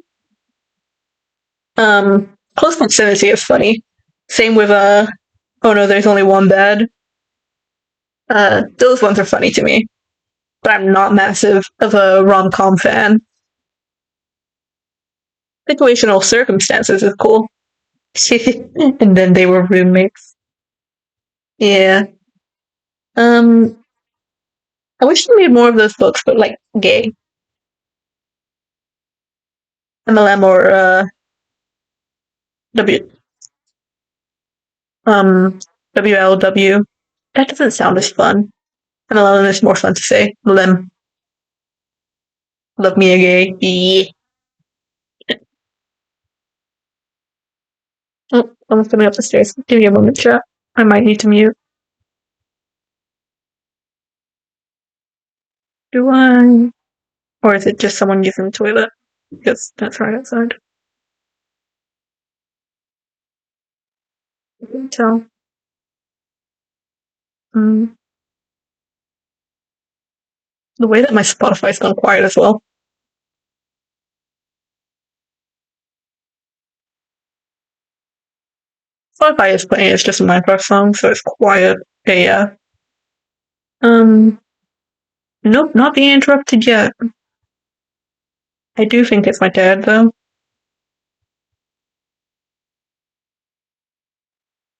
Close proximity is funny. Same with oh no, there's only one bed. Those ones are funny to me, but I'm not massive of a rom com fan. Situational circumstances is cool. And then they were roommates. Yeah. Um, I wish they made more of those books, but like gay. MLM or W um WLW. That doesn't sound as fun. MLM is more fun to say. MLM. Love me a gay. Yeah. Oh, someone's coming up the stairs. Give me a moment, chat. I might need to mute. Do I? Or is it just someone using the toilet? Because that's right outside. I can tell. Mm. The way that my Spotify's gone quiet as well. Spotify is playing, it's just a Minecraft song, so it's quiet. Okay, yeah. Um, nope, not being interrupted yet. I do think it's my dad, though.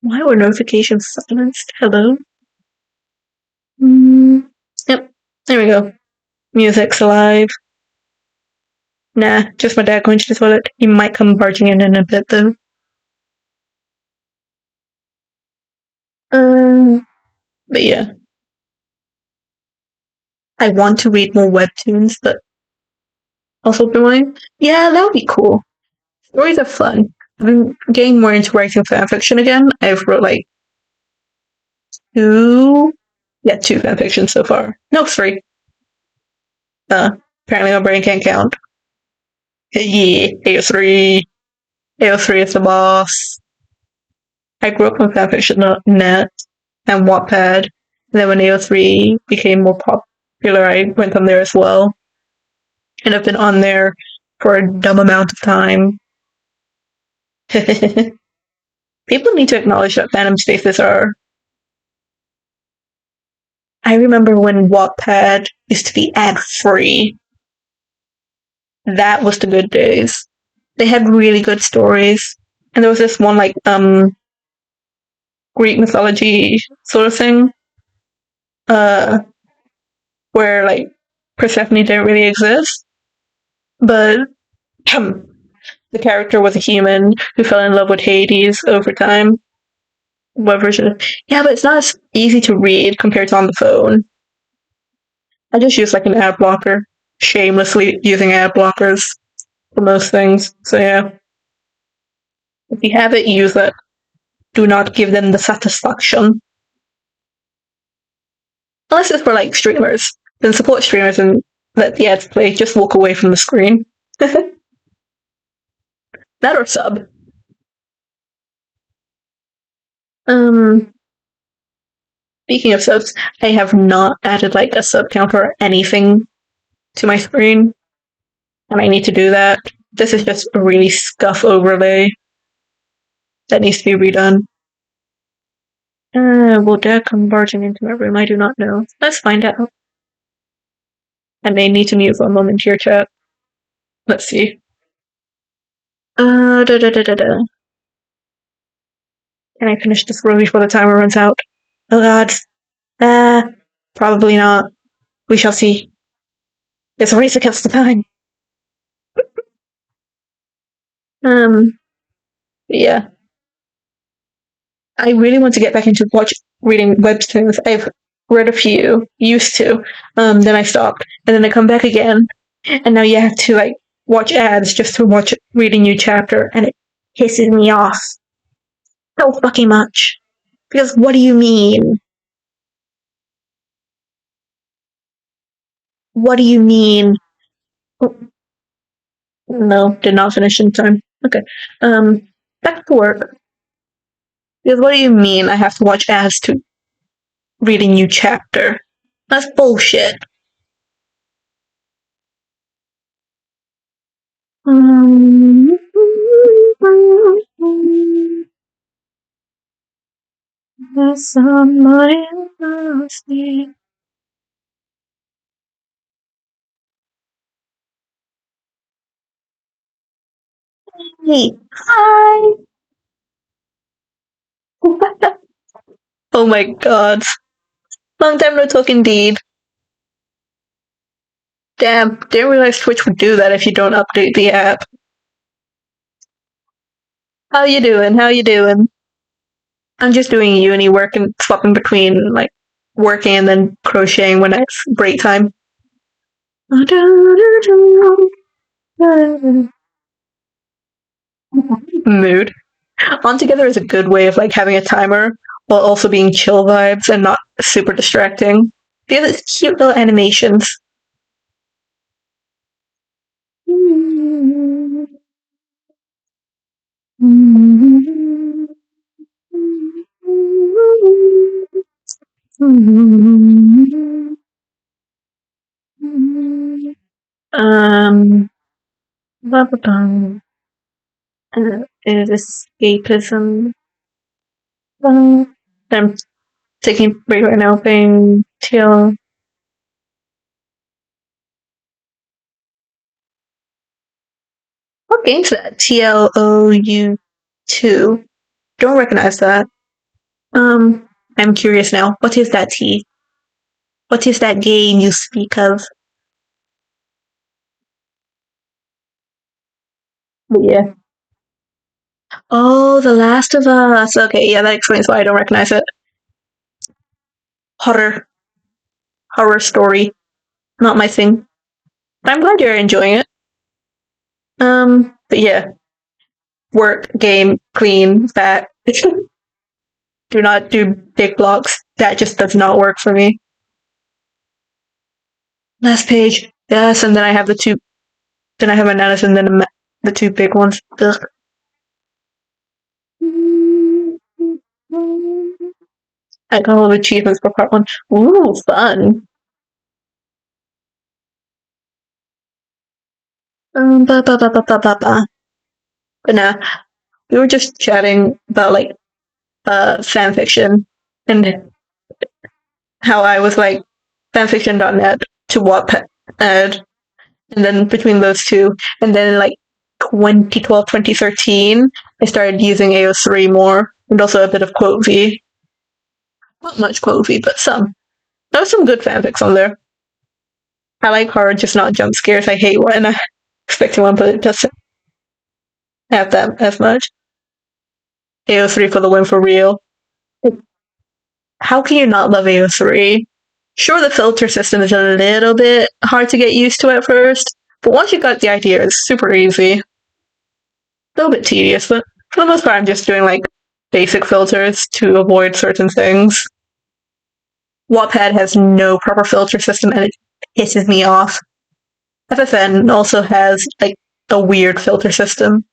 Why were notifications silenced? Hello? Yep, there we go. Music's alive. Nah, just my dad going to the toilet. He might come barging in a bit, though. But yeah. I want to read more webtoons, but also doing. Yeah, that would be cool. Stories are fun. I've been getting more into writing fanfiction again. I've wrote like two, yeah, two fanfictions so far. No, three. Uh, apparently my brain can't count. Yeah, AO3. AO3 is the boss. I grew up on fanfiction.net and Wattpad. And then when AO3 became more popular, I went on there as well. And I've been on there for a dumb amount of time. People need to acknowledge that fandom spaces are. I remember when Wattpad used to be ad free. That was the good days. They had really good stories. And there was this one like Greek mythology sort of thing. Uh where like Persephone didn't really exist. But the character was a human who fell in love with Hades over time. What version? Yeah, but it's not as easy to read compared to on the phone. I just use like an ad blocker, shamelessly using ad blockers for most things. So yeah, if you have it, use it. Do not give them the satisfaction. Unless it's for like streamers, then support streamers and let the ads play. Just walk away from the screen. That or sub. Um, Speaking of subs, I have not added like a sub count or anything to my screen, and I need to do that. This is just a really scuff overlay that needs to be redone. Will Dad come barging into my room? I do not know. Let's find out. I may need to mute for a moment here, chat. Let's see. Da da da da da. Can I finish this row before the timer runs out? Oh god. Probably not. We shall see. It's a race against the time. Yeah. I really want to get back into reading webtoons. I've read a few, used to. Then I stopped. And then I come back again. And now you have to like watch ads just to watch read a new chapter, and it pisses me off so fucking much. Because what do you mean? What do you mean? Oh, no, did not finish in time. Okay. Back to work. Because what do you mean I have to watch ads to read a new chapter? That's bullshit. There's somebody loves me. Hey, hi. Oh my god. Long time no talk indeed. Damn, didn't realize Twitch would do that if you don't update the app. How you doing? How you doing? I'm just doing uni work and swapping between like working and then crocheting when it's break time. Mood. On Together is a good way of like having a timer while also being chill vibes and not super distracting. Because it's cute little animations. Um, is escapism. I'm taking a break right now playing TL. What game's that? TLOU2. Don't recognize that. I'm curious now. What is that T? What is that game you speak of? Yeah. Oh, The Last of Us. Okay, yeah, that explains why I don't recognize it. Horror. Horror story. Not my thing. But I'm glad you're enjoying it. But yeah. Work, game, clean, fat. Do not do big blocks. That just does not work for me. Last page. Yes, and then I have the two. Then I have bananas and then the two big ones. Ugh. I got all the achievements for part one. Ooh, fun. Ba ba ba ba ba ba ba. But nah, we were just chatting about like fan fiction and how I was like fanfiction.net to Wattpad, and then between those two, and then in like 2012, 2013, I started using AO3 more, and also a bit of Quote V. Not much Quote V, but some. There was some good fanfics on there. I like horror, just not jump scares. I hate when I expect one, but it doesn't have that as much. AO3 for the win for real. How can you not love AO3? Sure, the filter system is a little bit hard to get used to at first, but once you got the idea, it's super easy. A little bit tedious, but for the most part, I'm just doing like basic filters to avoid certain things. Wattpad has no proper filter system and it pisses me off. FFN also has like a weird filter system.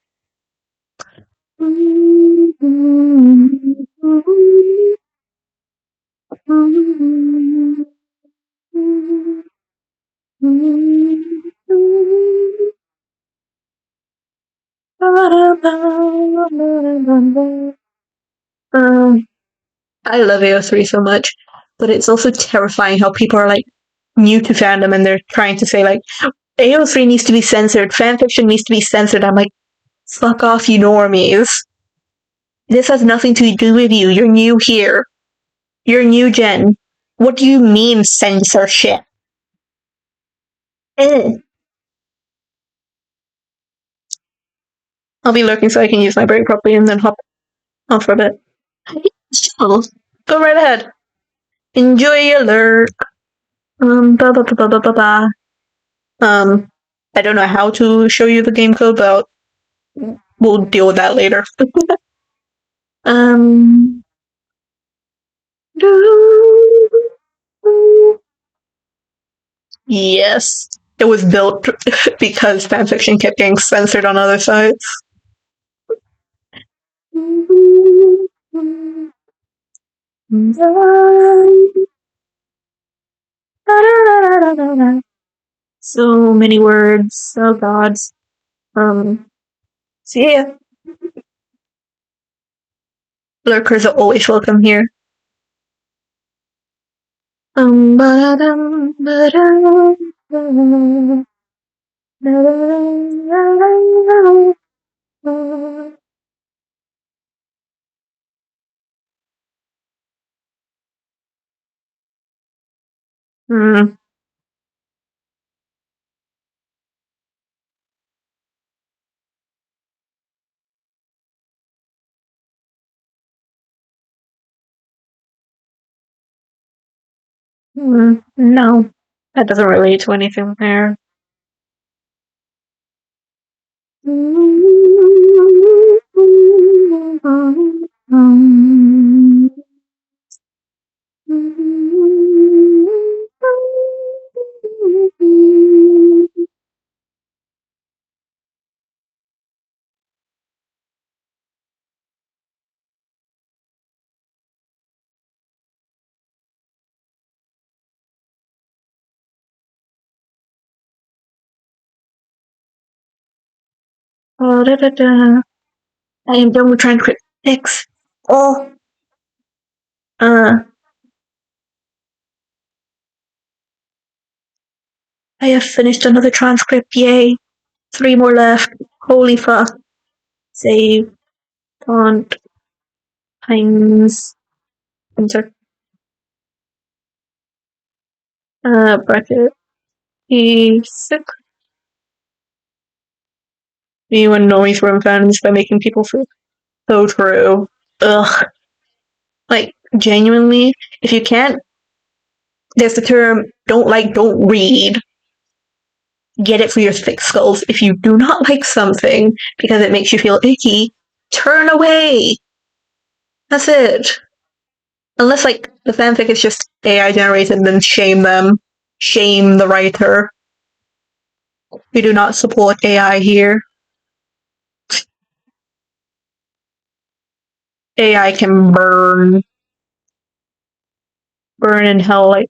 Um, I love AO3 so much, but it's also terrifying how people are like new to fandom and they're trying to say like AO3 needs to be censored, fanfiction needs to be censored. I'm like, fuck off, you normies. This has nothing to do with you. You're new here. You're new gen. What do you mean censorship? Eh. I'll be lurking so I can use my break properly and then hop off for a bit. Chill. Go right ahead. Enjoy your lurk. Ba ba ba ba ba ba ba. I don't know how to show you the game code, but we'll deal with that later. um. Yes, it was built because fanfiction kept getting censored on other sites. So many words. Oh gods. So yeah, lurkers are always welcome here. Ba-dum, ba-dum, ba-dum, ba-dum, ba-dum. Hmm. No, that doesn't relate to anything there. Oh, da, da, da. I am done with transcript 6. Oh, uh, I have finished another transcript. Yay. 3 more left. Holy fuck. Save. Font. Times. Enter. Bracket. E6. You annoy from fans by making people feel so true. Ugh. Like, genuinely, if you can't, there's the term don't like, don't read. Get it for your thick skulls. If you do not like something because it makes you feel icky, turn away. That's it. Unless, like, the fanfic is just AI generated, then shame them. Shame the writer. We do not support AI here. AI can burn. Burn in hell like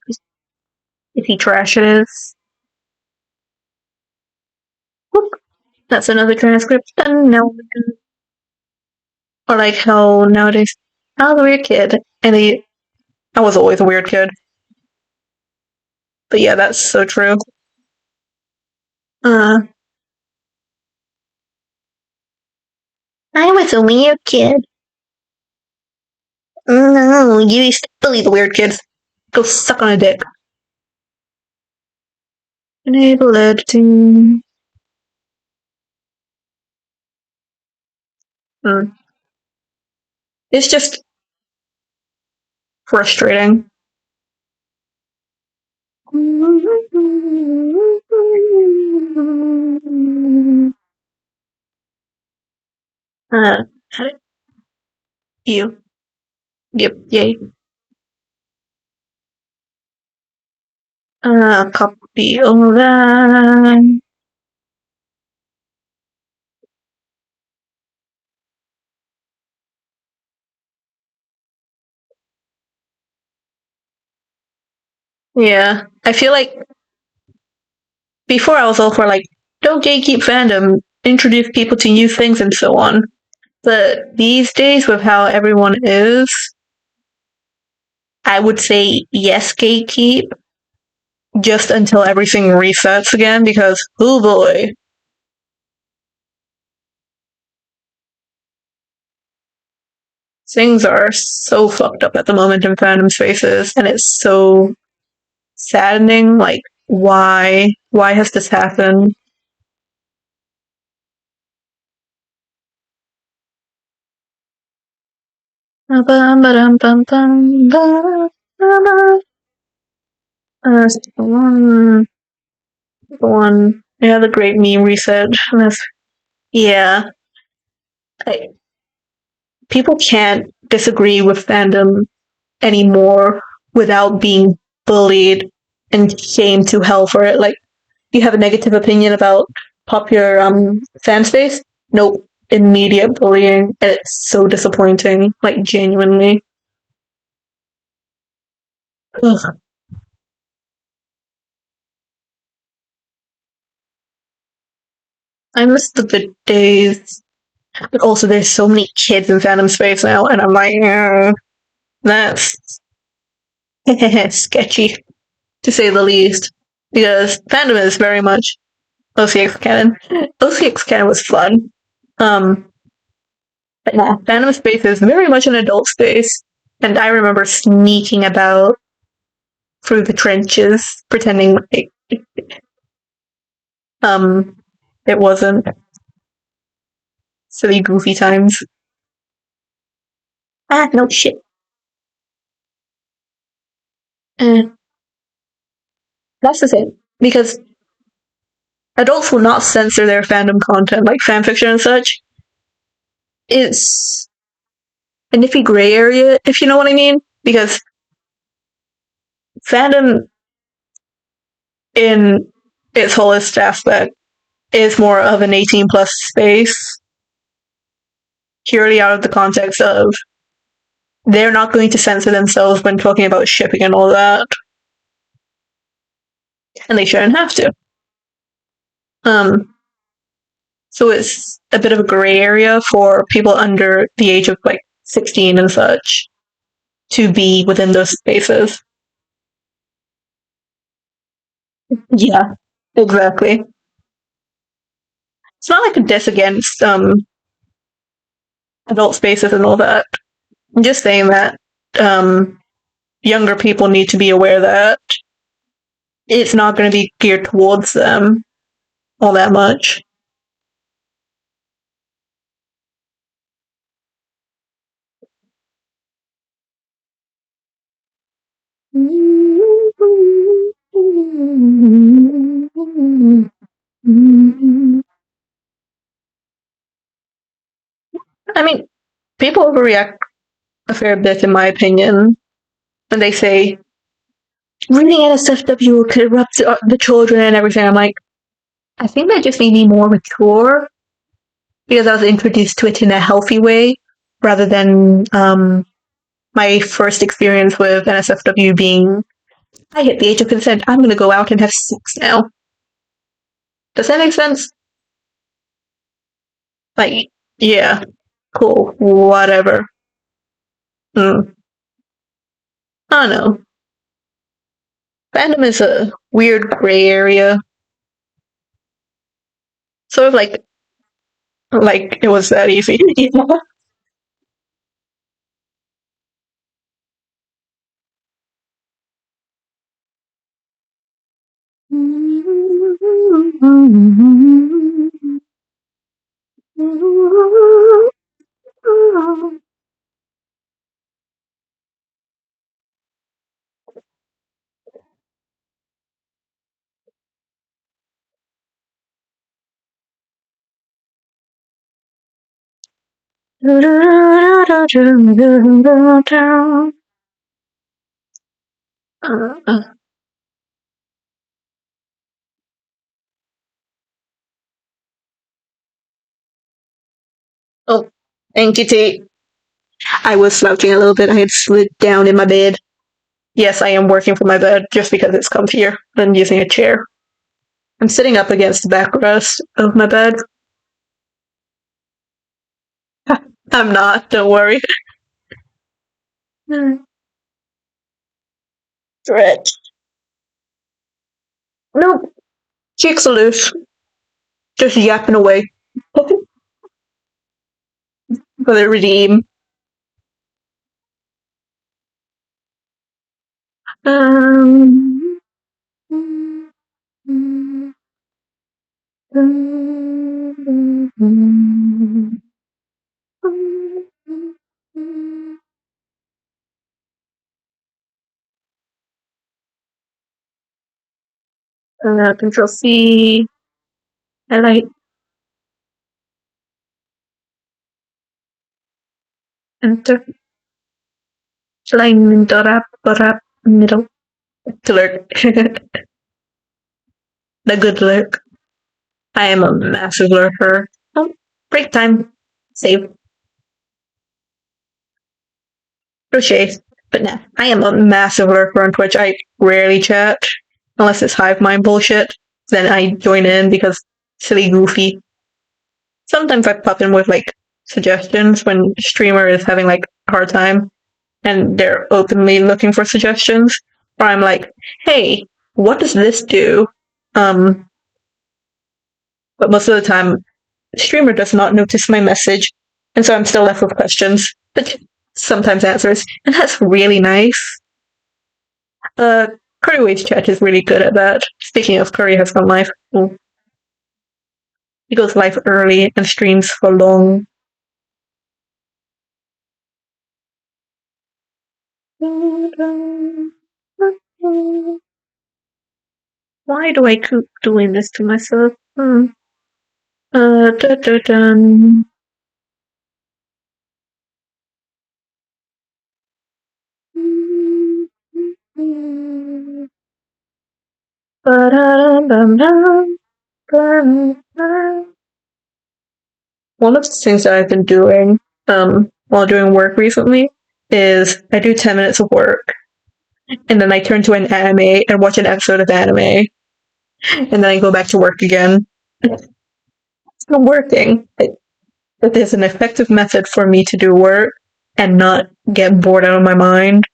if he trash it is. Whoop. That's another transcript. And no. Or like how nowadays, I was a weird kid. And I was always a weird kid. But yeah, that's so true. Uh, I was a weird kid. No, you used to bully the weird kids. Go suck on a dick. Enable editing. Hmm. It's just frustrating. Uh, you. Yep, yay. Copy all that. Yeah, I feel like before I was all for like, don't gatekeep fandom, introduce people to new things and so on. But these days, with how everyone is, I would say yes, gatekeep, just until everything resets again, because, oh boy, things are so fucked up at the moment in fandom spaces, and it's so saddening. Like, why? Why has this happened? One, one. Yeah, the great meme reset. Yeah. I, people can't disagree with fandom anymore without being bullied and shamed to hell for it. Like, you have a negative opinion about popular fan space? Nope. Immediate bullying. And it's so disappointing. Like, genuinely. Ugh. I miss the good days. But also, there's so many kids in fandom space now, and I'm like, that's sketchy, to say the least. Because fandom is very much OCX canon. OCX canon was fun. Um, but yeah, fandom space is very much an adult space. And I remember sneaking about through the trenches, pretending like um it wasn't silly goofy times. Ah, no shit. And that's the thing. Because adults will not censor their fandom content like fanfiction and such. It's a nippy gray area, if you know what I mean. Because fandom in its fullest aspect is more of an 18 plus space, purely out of the context of they're not going to censor themselves when talking about shipping and all that, and they shouldn't have to. Um, so it's a bit of a gray area for people under the age of like 16 and such to be within those spaces. Yeah, exactly. It's not like a diss against adult spaces and all that. I'm just saying that um, younger people need to be aware that it's not going to be geared towards them all that much. I mean, people overreact a fair bit, in my opinion, when they say reading NSFW will corrupt the children and everything. I'm like, I think that just made me more mature because I was introduced to it in a healthy way rather than my first experience with NSFW being, I hit the age of consent, I'm going to go out and have sex now. Does that make sense? Like, yeah, cool, whatever. Mm. I don't know. Fandom is a weird gray area. Sort of like it was that easy. Yeah. Oh, thank you, Tate. I was slouching a little bit. I had slid down in my bed. Yes, I am working from my bed just because it's comfier than using a chair. I'm sitting up against the backrest of my bed. I'm not, don't worry. Stretch. Nope. Cheeks are loose. Just yapping away. For the redeem. Um. Control C. Highlight. Enter. Line middle. To lurk. The good lurk. I am a massive lurker. Oh, break time. Save. Crochet. But nah, I am a massive lurker on Twitch. I rarely chat. Unless it's hive mind bullshit. Then I join in because silly goofy. Sometimes I pop in with like suggestions when streamer is having like a hard time and they're openly looking for suggestions. Or I'm like, hey, what does this do? But most of the time, the streamer does not notice my message, and so I'm still left with questions, but sometimes answers, and that's really nice. Curry Waves chat is really good at that. Speaking of, Curry has gone live. He goes live early and streams for long. Why do I keep doing this to myself? Dun. One of the things that I've been doing while doing work recently is I do 10 minutes of work and then I turn to an anime and watch an episode of anime and then I go back to work again. It's not working. But there's an effective method for me to do work and not get bored out of my mind.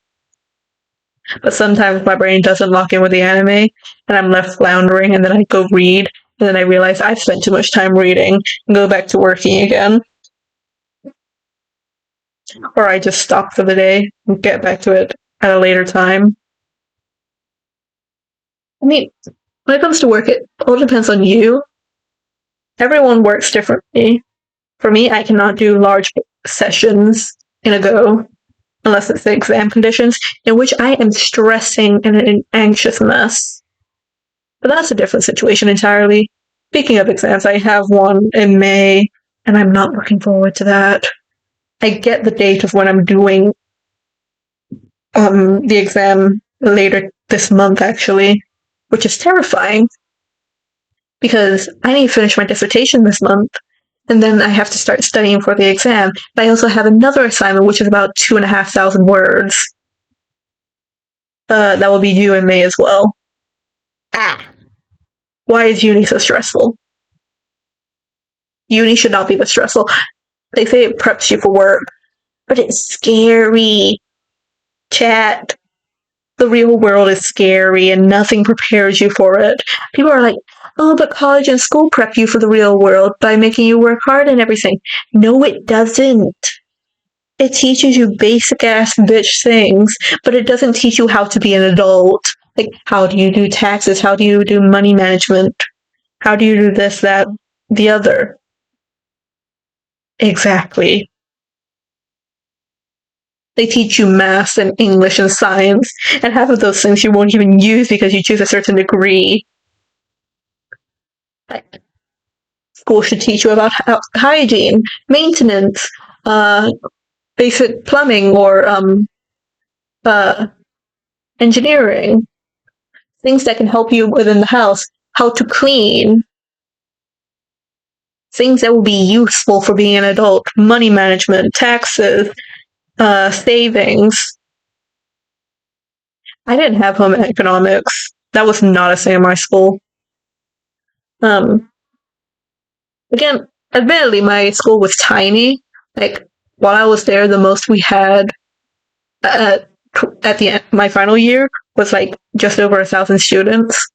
But sometimes my brain doesn't lock in with the anime and I'm left floundering and then I go read and then I realize I've spent too much time reading and go back to working again. Or I just stop for the day and get back to it at a later time. I mean, when it comes to work, it all depends on you. Everyone works differently. For me, I cannot do large sessions in a go unless it's the exam conditions, in which I am stressing and an anxious mess. But that's a different situation entirely. Speaking of exams, I have one in May, and I'm not looking forward to that. I get the date of when I'm doing the exam later this month, actually, which is terrifying because I need to finish my dissertation this month, and then I have to start studying for the exam. But I also have another assignment, which is about 2,500 words. That will be due in May as well. Why is uni so stressful? Uni should not be this stressful. They say it preps you for work, but it's scary. Chat. The real world is scary and nothing prepares you for it. People are like, oh, but college and school prep you for the real world by making you work hard and everything. No, it doesn't. It teaches you basic ass bitch things, but it doesn't teach you how to be an adult. Like, how do you do taxes? How do you do money management? How do you do this, that, the other? Exactly. They teach you math and English and science, and half of those things you won't even use because you choose a certain degree. School should teach you about hygiene, maintenance, basic plumbing, or engineering. Things that can help you within the house, how to clean, things that will be useful for being an adult, money management, taxes, savings. I didn't have home economics. That was not a thing in my school. Again, admittedly, my school was tiny. Like, while I was there, the most we had at the end, my final year was like just over 1,000 students.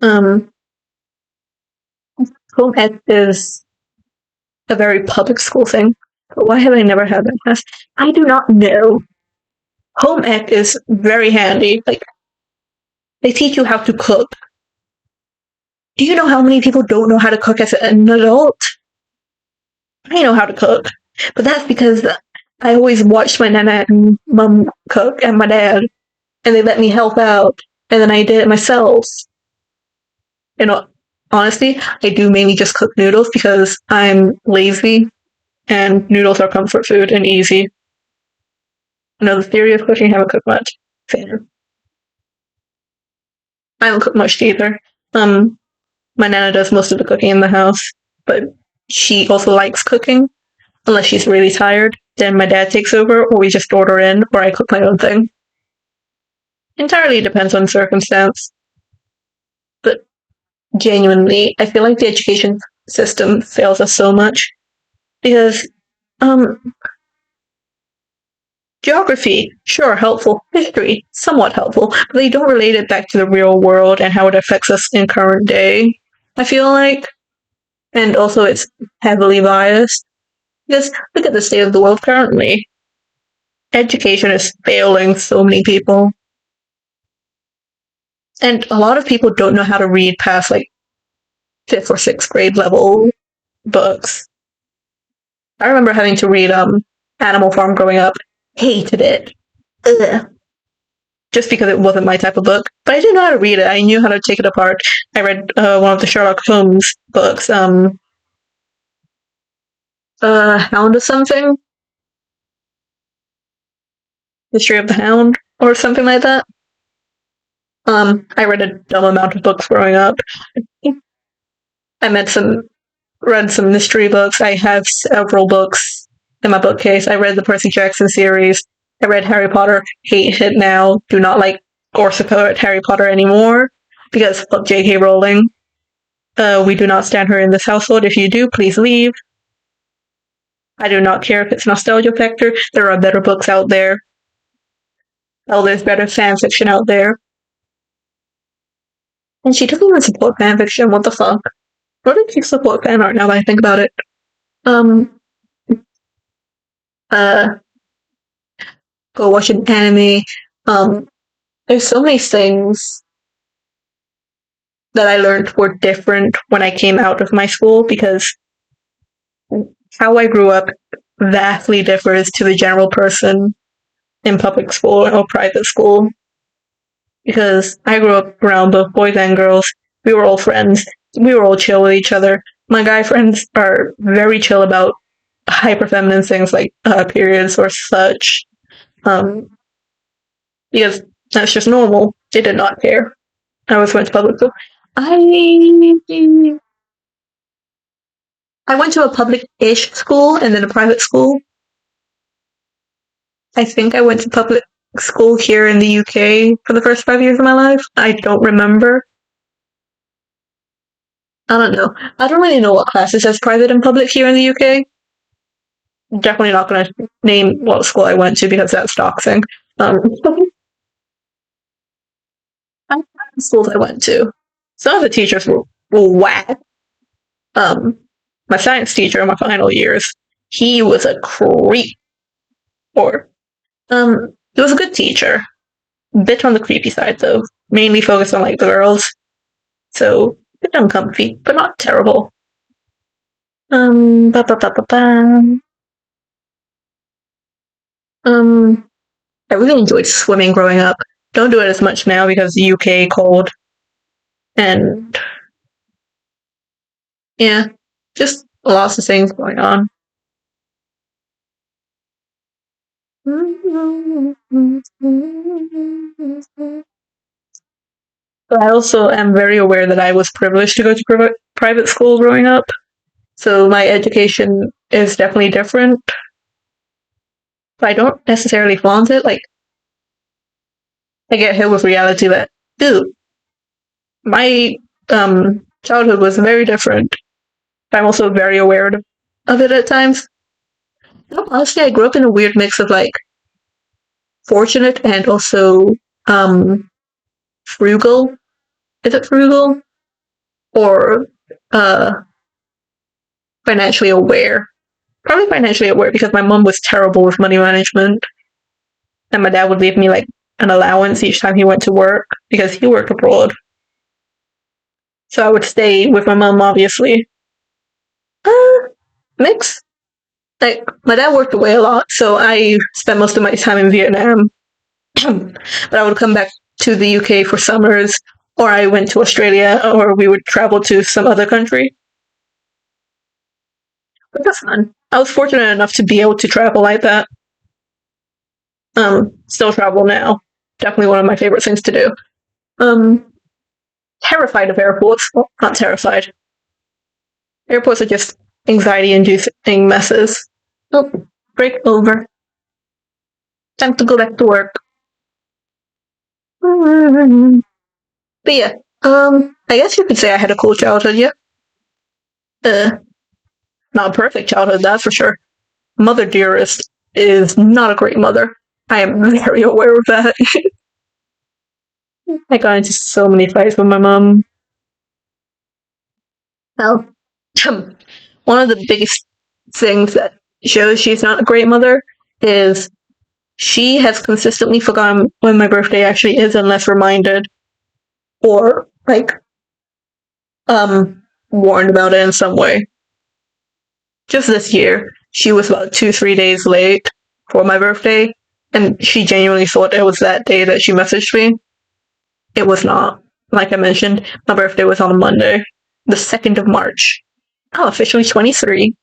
Home ec is a very public school thing. But why have I never had that class? I do not know. Home ec is very handy. Like, they teach you how to cook. Do you know how many people don't know how to cook as an adult? I know how to cook, but that's because I always watched my nana and mom cook and my dad, and they let me help out, and then I did it myself. You know, honestly, I do mainly just cook noodles because I'm lazy and noodles are comfort food and easy. The theory of cooking, haven't cooked much. Fan. I don't cook much either. Um, my nana does most of the cooking in the house, but she also likes cooking. Unless she's really tired, then my dad takes over, or we just order in, or I cook my own thing. Entirely depends on circumstance. But genuinely, I feel like the education system fails us so much because um, geography, sure, helpful. History, somewhat helpful, but they don't relate it back to the real world and how it affects us in current day. I feel like, and also it's heavily biased because look at the state of the world currently. Education is failing so many people. And a lot of people don't know how to read past like fifth or sixth grade level books. I remember having to read Animal Farm growing up. Hated it. Ugh. Just because it wasn't my type of book. But I didn't know how to read it. I knew how to take it apart. I read one of the Sherlock Holmes books, Hound of something? History of the Hound, or something like that. I read a dumb amount of books growing up. I read some mystery books. I have several books in my bookcase. I read the Percy Jackson series. I read Harry Potter. Hate it now. Do not like or support Harry Potter anymore because fuck J.K. Rowling. We do not stand her in this household. If you do, please leave. I do not care if it's nostalgia factor. There are better books out there. Oh, there's better fan fiction out there. And she doesn't even support fan fiction. What the fuck? What did she support fan art now that I think about it? Um, uh, go watch an anime. Um, there's so many things that I learned were different when I came out of my school because how I grew up vastly differs to the general person in public school or private school. Because I grew up around both boys and girls. We were all friends. We were all chill with each other. My guy friends are very chill about hyper feminine things like periods or such. Um, because that's just normal. They did not care. I was went to public school. I I went to a public-ish school and then a private school. I think I went to public school here in the UK for the first 5 years of my life. I don't remember. I don't know. I don't really know what classes says private and public here in the UK. Definitely not going to name what school I went to because that's doxing. Schools I went to. Some of the teachers were whack. Um, my science teacher in my final years, he was a creep. Or, he was a good teacher. Bit on the creepy side though. Mainly focused on like the girls. So, a bit uncomfy, but not terrible. Ba ba ba ba ba. I really enjoyed swimming growing up. Don't do it as much now because the UK cold. And yeah, just lots of things going on. But I also am very aware that I was privileged to go to private school growing up. So my education is definitely different. But I don't necessarily flaunt it. Like, I get hit with reality that, dude, my childhood was very different. I'm also very aware of it at times. Honestly, I grew up in a weird mix of like fortunate and also frugal. Is it frugal? Or uh financially aware? Probably financially aware because my mom was terrible with money management. And my dad would leave me like an allowance each time he went to work because he worked abroad. So I would stay with my mom obviously. Uh mix. Like my dad worked away a lot, so I spent most of my time in Vietnam. But I would come back to the UK for summers, or I went to Australia, or we would travel to some other country. But that's fun. I was fortunate enough to be able to travel like that. Still travel now. Definitely one of my favorite things to do. Um, Terrified of airports. Well, not terrified. Airports are just anxiety-inducing messes. Oh, break over. Time to go back to work. But yeah, I guess you could say I had a cool childhood. Yeah, uh, not a perfect childhood, that's for sure. Mother Dearest is not a great mother. I am very aware of that. I got into so many fights with my mom. Well, one of the biggest things that shows she's not a great mother is she has consistently forgotten when my birthday actually is unless reminded or like warned about it in some way. Just this year, she was about 2, 3 days late for my birthday, and she genuinely thought it was that day that she messaged me. It was not. Like I mentioned, my birthday was on a Monday, the 2nd of March. I'm officially 23.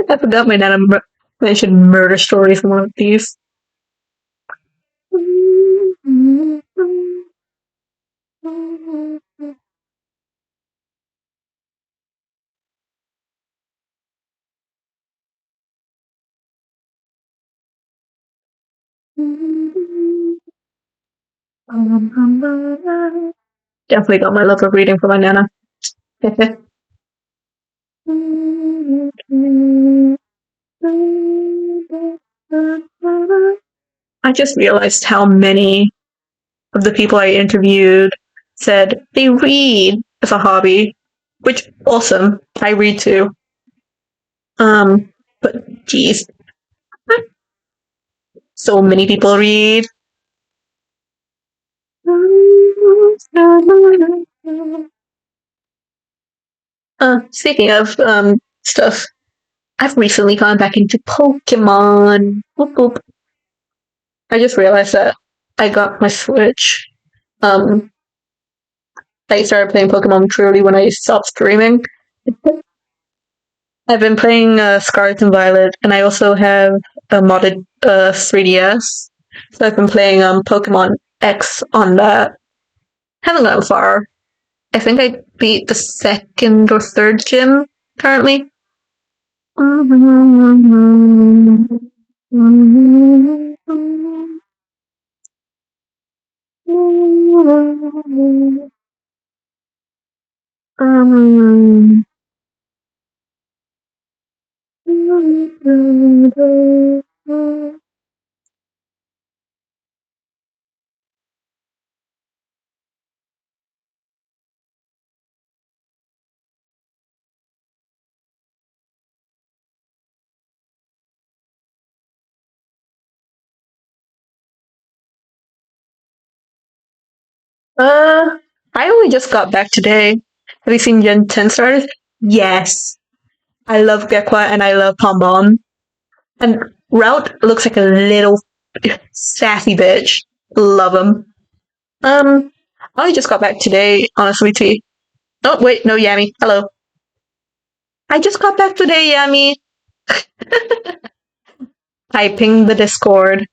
I forgot my nana mentioned murder stories in one of these. Definitely got my love of reading from my nana. I just realized how many of the people I interviewed said they read as a hobby, which awesome. I read too. But geez, so many people read. Speaking of stuff, I've recently gone back into Pokemon. Boop, boop. I just realized that I got my Switch. Um, I started playing Pokemon truly when I stopped streaming. I've been playing Scarlet and Violet, and I also have a modded 3DS. So I've been playing Pokemon X on that. Haven't gotten far. I think I beat the second or third gym currently. Uh, I only just got back today. Have you seen Gen 10 started? Yes. I love Gekwa and I love Pombom. And Route looks like a little sassy bitch. Love him. I only just got back today, honestly, T. Oh, wait, no, Yami. Hello. I just got back today, Yami. I pinged the Discord.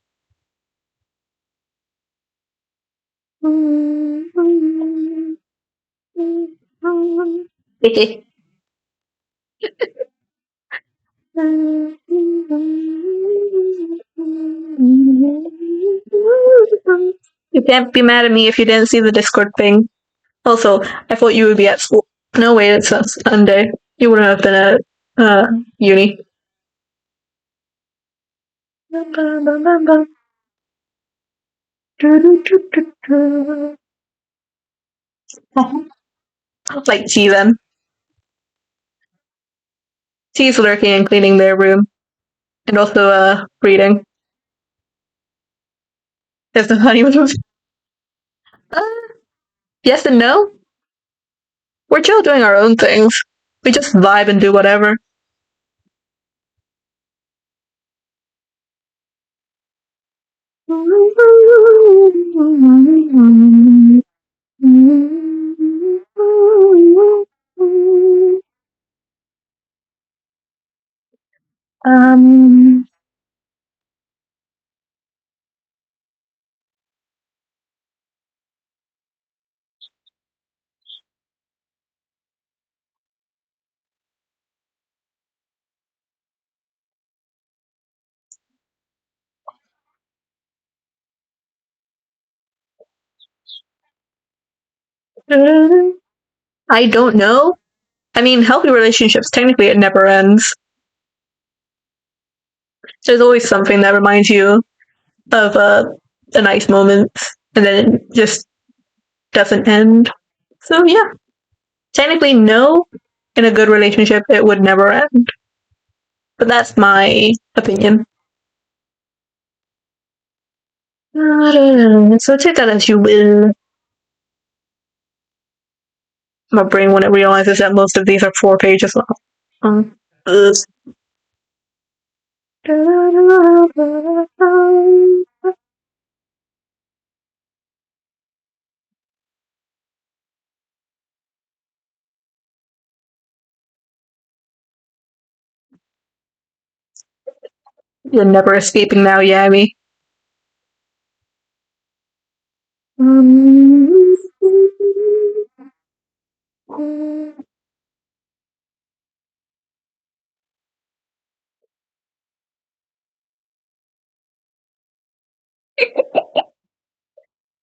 You can't be mad at me if you didn't see the Discord ping. Also, I thought you would be at school. No, wait, it's a Sunday. You wouldn't have been at uni. Like, gee, then. She's lurking and cleaning their room, and also reading. There's the honeymoon. Uh, yes and no. We're chill doing our own things. We just vibe and do whatever. Um, I don't know. I mean, healthy relationships, technically, it never ends. There's always something that reminds you of the nice moments, and then it just doesn't end. So, yeah, technically, no. In a good relationship, it would never end. But that's my opinion. So take that as you will. My brain when it realizes that most of these are 4 pages long. Ugh. You're never escaping now, Yami.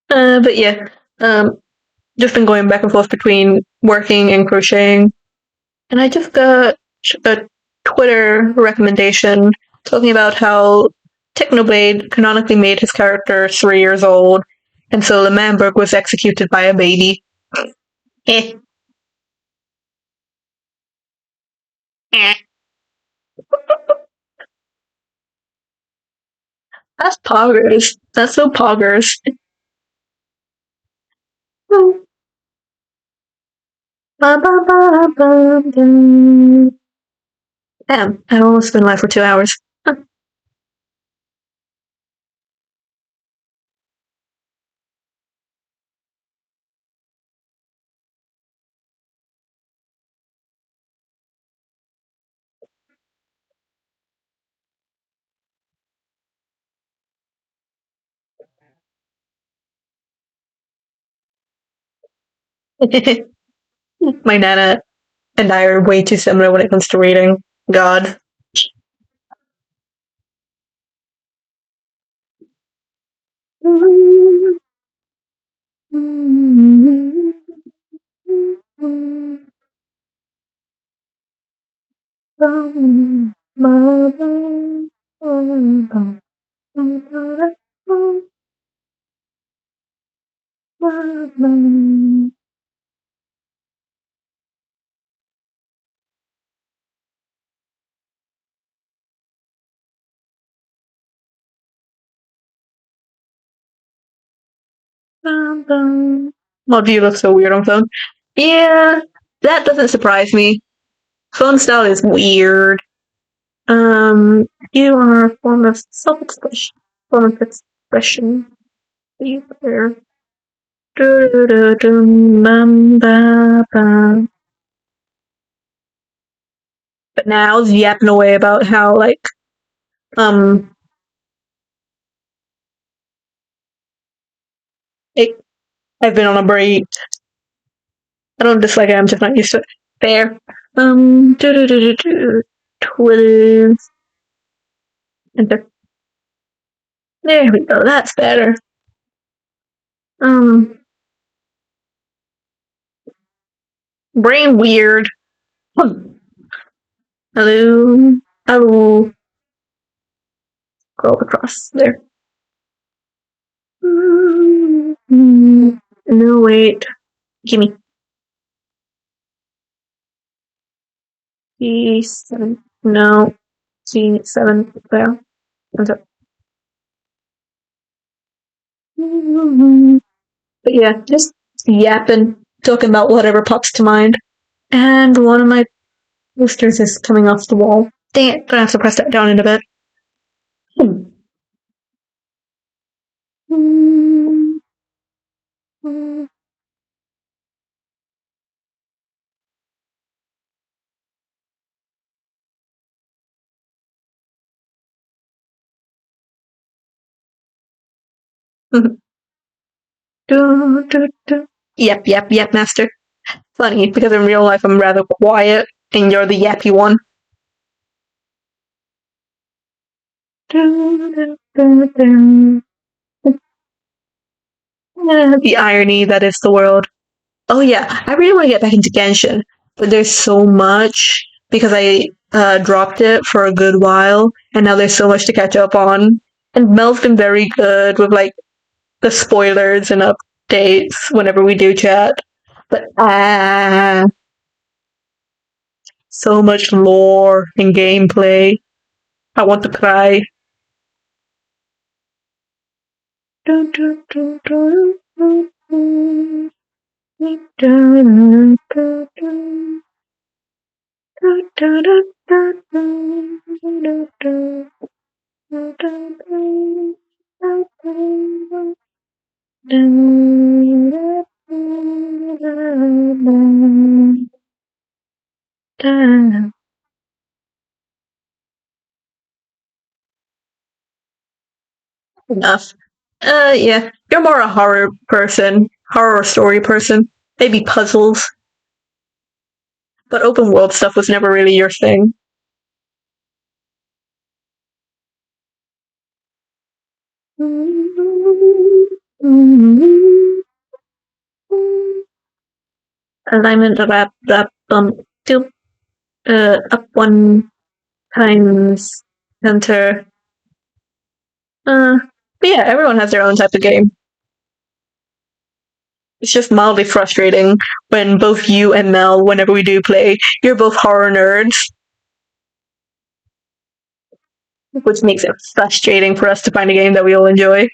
But yeah, just been going back and forth between working and crocheting, and I just got a Twitter recommendation talking about how Technoblade canonically made his character 3 years old, and so L'Manberg was executed by a baby. Eh, eh. That's poggers. That's so poggers. Damn, I almost been live for 2 hours. My Nana and I are way too similar when it comes to reading. God. My view looks so weird on phone. Yeah, that doesn't surprise me. Phone style is weird. You are a form of self-expression. Form of expression. You there. But now it's yapping away about how um it, I've been on a break. I don't dislike it. I'm just not used to it. Fair. Twitter. Enter. There we go. That's better. Um, brain weird. Hello. Hello. Scroll across there. No, wait. Gimme. G7. No. G7 there. But yeah, just yapping, talking about whatever pops to mind. And one of my posters is coming off the wall. Dang it, gonna have to press that down in a bit. Yep, master. Funny, because in real life I'm rather quiet, and you're the yappy one. The irony that is the world. Oh yeah, I really want to get back into Genshin, but there's so much because I dropped it for a good while, and now there's so much to catch up on. And Mel's been very good with like the spoilers and updates whenever we do chat. But so much lore and gameplay. I want to cry. Enough. Yeah. You're more a horror person, horror story person. Maybe puzzles, but open world stuff was never really your thing. Alignment that tilt up one times center. But yeah, everyone has their own type of game. It's just mildly frustrating when both you and Mel, whenever we do play, you're both horror nerds, which makes it frustrating for us to find a game that we all enjoy.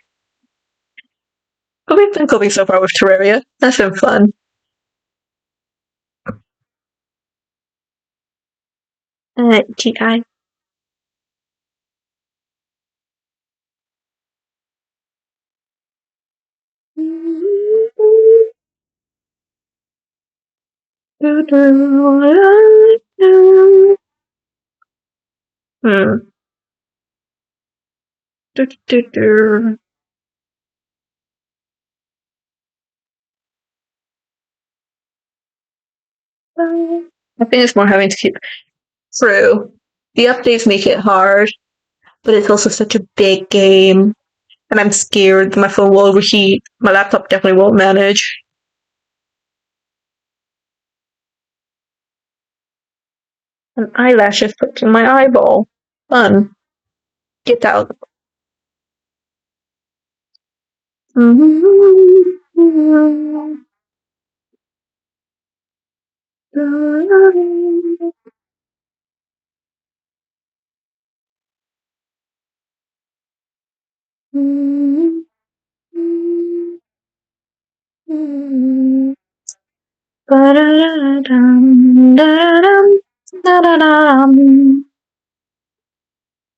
But we've been coping so far with Terraria. That's been fun. GI. Hmm. I think it's more having to keep through. The updates make it hard, but it's also such a big game, and I'm scared my phone will overheat. My laptop definitely won't manage. An eyelash is put in my eyeball. Fun. Get out.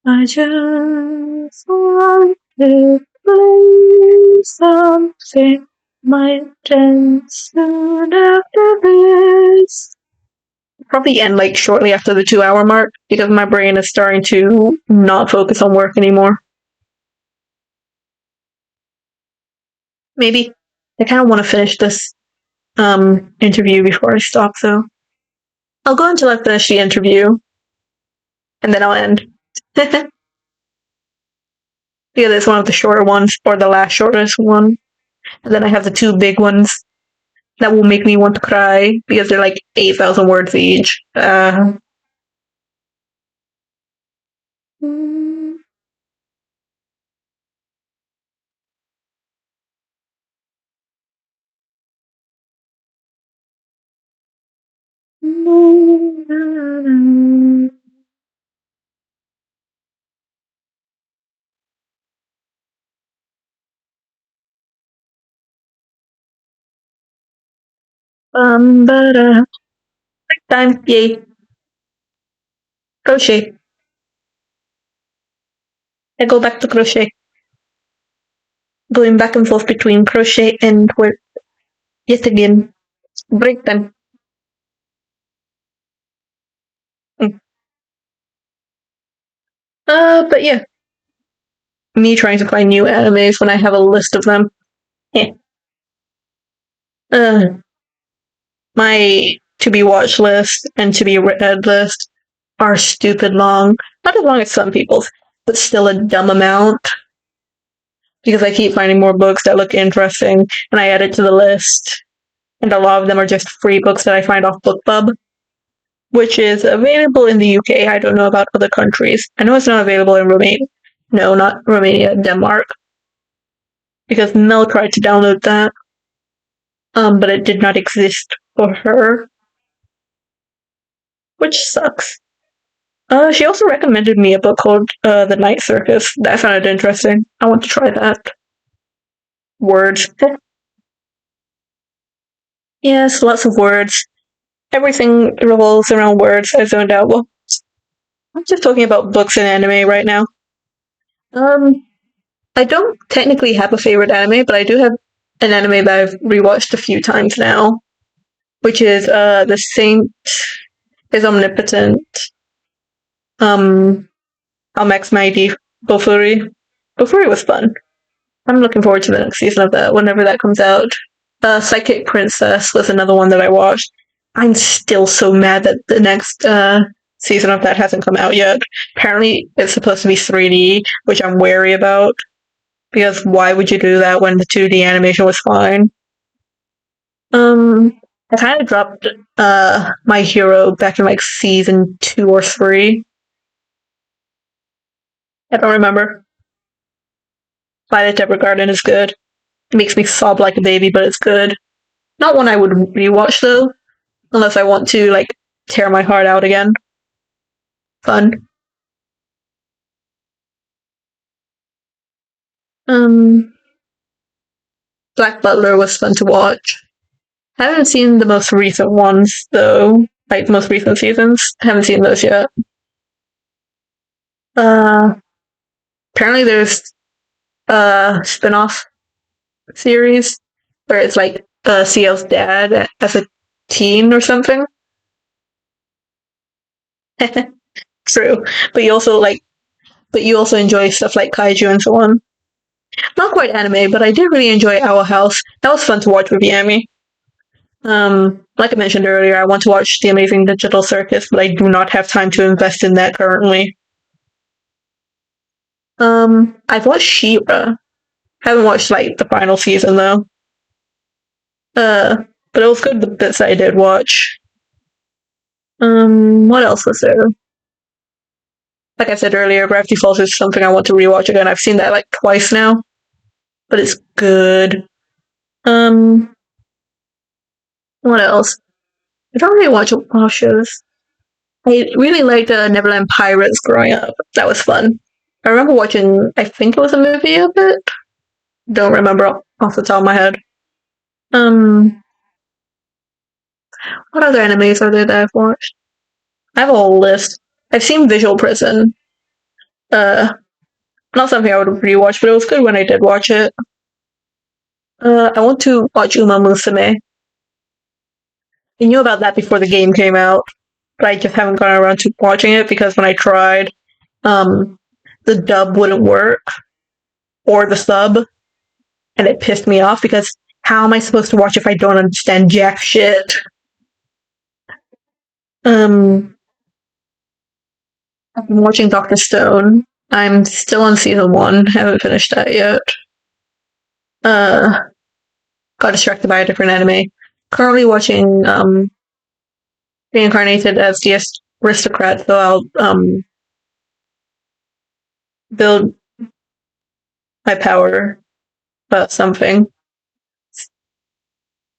I just want to play something my soon after this. Probably end like shortly after the 2 hour mark because my brain is starting to not focus on work anymore. Maybe. I kind of want to finish this interview before I stop though. I'll go until I finish the interview and then I'll end. Because it's one of the shorter ones or the last shortest one. And then I have the two big ones that will make me want to cry because they're like 8,000 words each. Break time. Yay. Crochet. I go back to crochet. Going back and forth between crochet and work. Yet again. Break time. Mm. But yeah. Me trying to find new animes when I have a list of them. Yeah. Uh, my to be watched list and to be read list are stupid long. Not as long as some people's, but still a dumb amount. Because I keep finding more books that look interesting and I add it to the list. And a lot of them are just free books that I find off BookBub, which is available in the UK. I don't know about other countries. I know it's not available in Romania. No, not Romania, Denmark. Because Mel tried to download that, but it did not exist for her, which sucks. She also recommended me a book called The Night Circus. That sounded interesting. I want to try that. Words. Yes, lots of words. Everything revolves around words. I zoned out. Well, I'm just talking about books and anime right now. Um, I don't technically have a favorite anime, but I do have an anime that I've rewatched a few times now, which is The Saint is Omnipotent. How Max Mighty Bofuri. Bofuri was fun. I'm looking forward to the next season of that whenever that comes out. Psychic Princess was another one that I watched. I'm still so mad that the next season of that hasn't come out yet. Apparently, it's supposed to be 3D, which I'm wary about. Because why would you do that when the 2D animation was fine? I kind of dropped My Hero back in like season 2 or 3. I don't remember. Violet Evergarden is good. It makes me sob like a baby, but it's good. Not one I would rewatch though, unless I want to like tear my heart out again. Fun. Um, Black Butler was fun to watch. I haven't seen the most recent ones though, like the most recent seasons. I haven't seen those yet. Uh, Apparently there's a spin-off series where it's like CL's dad as a teen or something. True, but you also enjoy stuff like kaiju and so on. Not quite anime, but I did really enjoy Owl House. That was fun to watch with Yami. Like I mentioned earlier, I want to watch The Amazing Digital Circus, but I do not have time to invest in that currently. I've watched She-Ra. Haven't watched like the final season though. But it was good the bits I did watch. What else was there? Like I said earlier, Gravity Falls is something I want to rewatch again. I've seen that like twice now, but it's good. Um, what else? I don't really watch shows. I really liked Neverland Pirates growing up. That was fun. I remember watching, I think it was a movie of it. Don't remember off the top of my head. Um, what other animes are there that I've watched? I have a whole list. I've seen Visual Prison. Uh, Not something I would rewatch, but it was good when I did watch it. I want to watch Uma Musume. I knew about that before the game came out, but I just haven't gone around to watching it because when I tried, um, the dub wouldn't work or the sub, and it pissed me off because how am I supposed to watch if I don't understand jack shit? Um, I've been watching Doctor Stone. I'm still on season 1. Haven't finished that yet. Uh, got distracted by a different anime. Currently watching Reincarnated as the Aristocrat, so I'll build my power about something.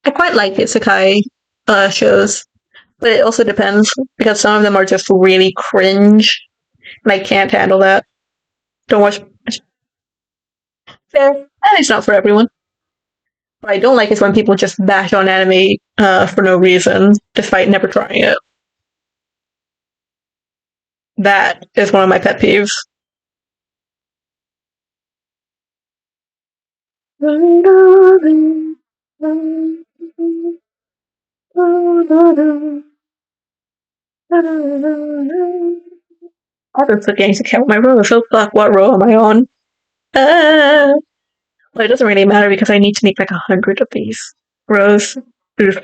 I quite like isekai shows, but it also depends because some of them are just really cringe, and I can't handle that. Don't watch. Fair, and it's not for everyone. What I don't like is when people just bash on anime for no reason, despite never trying it. That is one of my pet peeves. I've been forgetting to count my rows. So fuck, what row am I on? Well, it doesn't really matter because I need to make like 100 of these rows. Oof.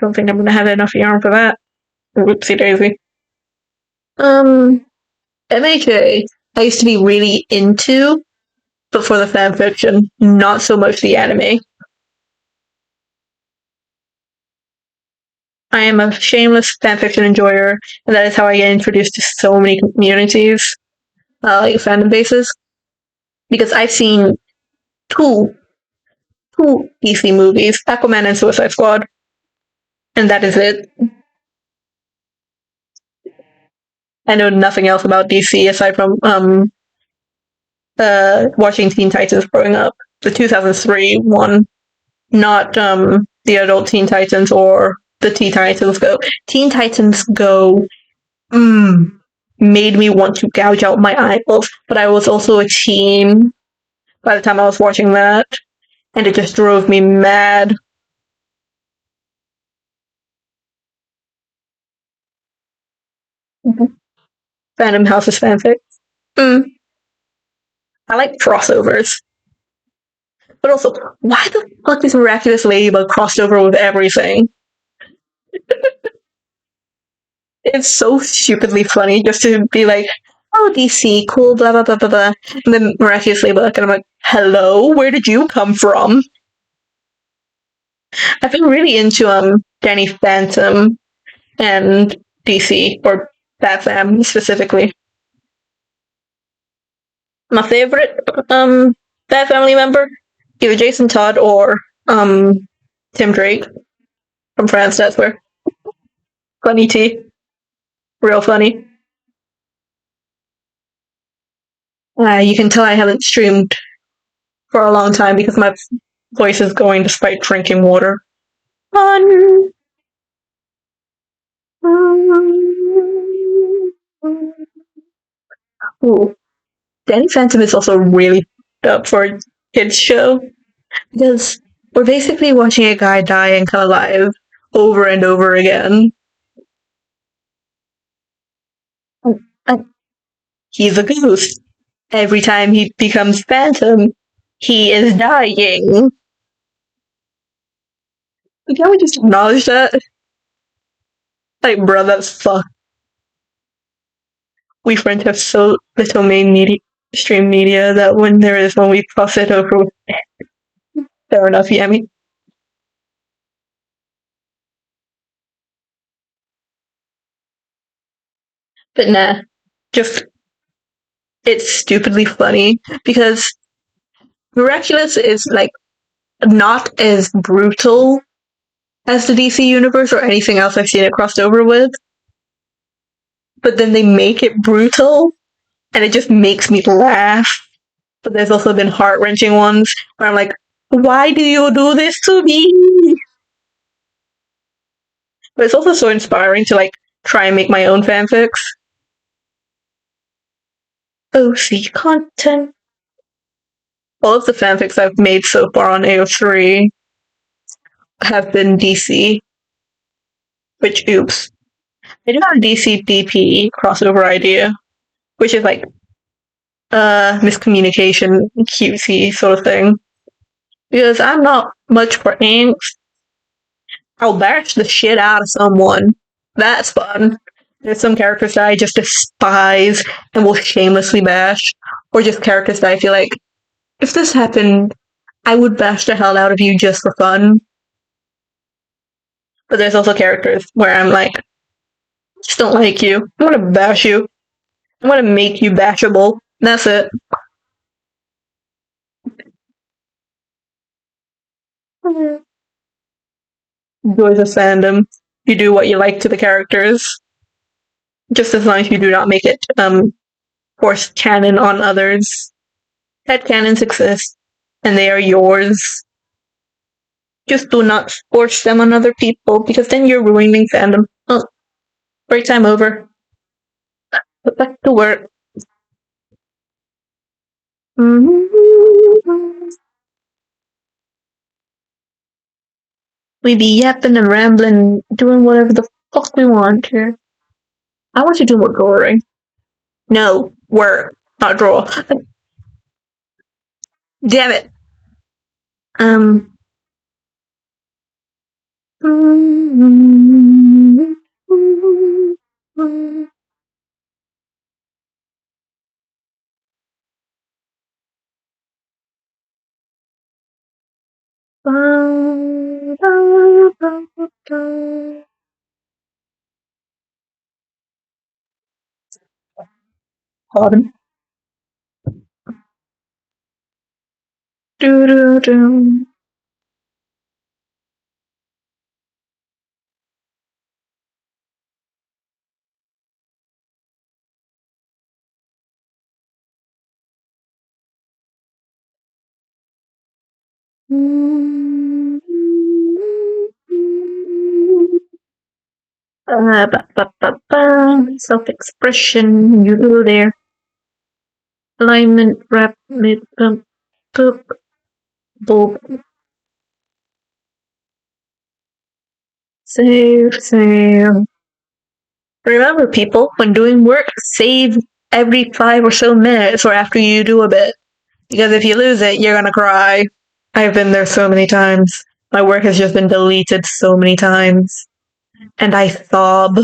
Don't think I'm gonna have enough yarn for that. Whoopsie daisy. MHA, I used to be really into, but for the fan fiction, not so much the anime. I am a shameless fanfiction enjoyer, and that is how I get introduced to so many communities, like fandom bases. Because I've seen two two DC movies, Aquaman and Suicide Squad, and that is it. I know nothing else about DC aside from watching Teen Titans growing up, the 2003 one, not the adult Teen Titans or the Teen Titans Go. Teen Titans Go made me want to gouge out my eyeballs, but I was also a teen by the time I was watching that, and it just drove me mad. Phantom House's fanfic. Mm. I like crossovers. But also, why the fuck is Miraculous Ladybug crossed over with everything? It's so stupidly funny just to be like, oh, DC, cool, blah, blah, blah, blah, blah. And then Miraculous Ladybug, and I'm like, hello, where did you come from? I've been really into Danny Phantom and DC, or Batman specifically. My favorite Bat Family member, either Jason Todd or Tim Drake from France. That's where funny T, real funny. You can tell I haven't streamed for a long time because my voice is going despite drinking water. Fun. Ooh. Danny Phantom is also really up for a kids show because we're basically watching a guy die and come alive over and over again. He's a ghost. Every time he becomes Phantom, he is dying. Can't we just acknowledge that? Like, bro, that's fuck. We French have so little main media, stream media that when there is one, we cross it over. Fair enough, Yami. But nah, just it's stupidly funny because Miraculous is like not as brutal as the DC universe or anything else I've seen it crossed over with. But then they make it brutal and it just makes me laugh. But there's also been heart wrenching ones where I'm like, why do you do this to me? But it's also so inspiring to like try and make my own fanfics. OC content. All of the fanfics I've made so far on AO3 have been DC. Which, oops. I do have a DC DP crossover idea, which is like miscommunication, cutesy sort of thing. Because I'm not much for inks. I'll bash the shit out of someone. That's fun. There's some characters that I just despise and will shamelessly bash, or just characters that I feel like, if this happened, I would bash the hell out of you just for fun. But there's also characters where I'm like, just don't like you. I want to bash you. I want to make you bashable. That's it. Joys of fandom. You do what you like to the characters, just as long as you do not make it force canon on others. Head canons exist, and they are yours. Just do not force them on other people because then you're ruining fandom. Oh, break time over. But back to work. We be yapping and rambling, doing whatever the fuck we want here. I want to do more drawing. No, work, not draw. Damn it. Um. Pardon. Do do do. Self-expression, you go there. Alignment, wrap, mid, poop, bulb. Save. Remember, people, when doing work, save every 5 or so minutes or after you do a bit. Because if you lose it, you're gonna cry. I've been there so many times. My work has just been deleted so many times. And I sob.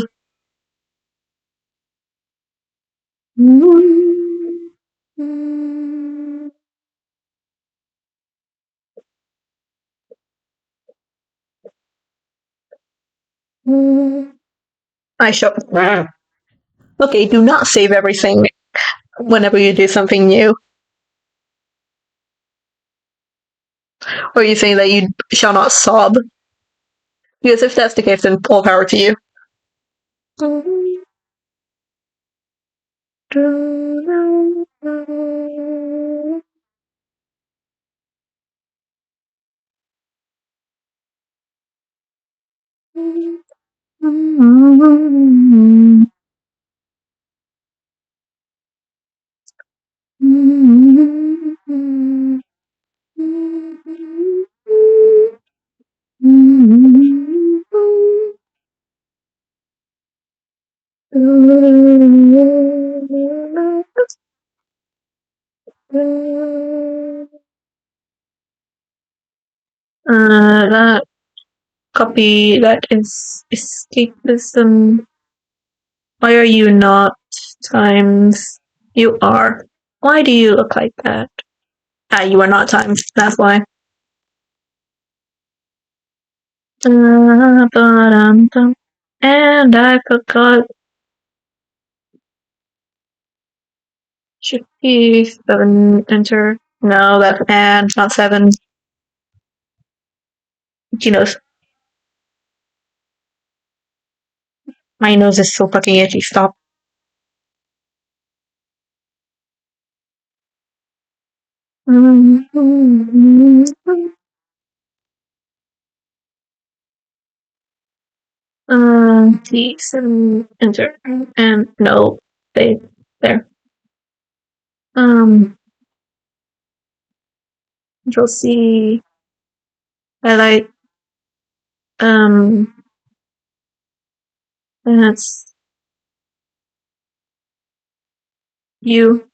I show. Okay, do not save everything whenever you do something new. Or you saying that you shall not sob? Because if that's the case, then all power to you. That copy, that is escapism. Why are you not times? You are. Why do you look like that? Ah, you are not times. That's why. And I forgot. Should be 7. Enter. No, that's and not 7. She knows. My nose is so fucking itchy. Stop. T7. Enter. And no. Stay there. Control C. Highlight. Um, that's U.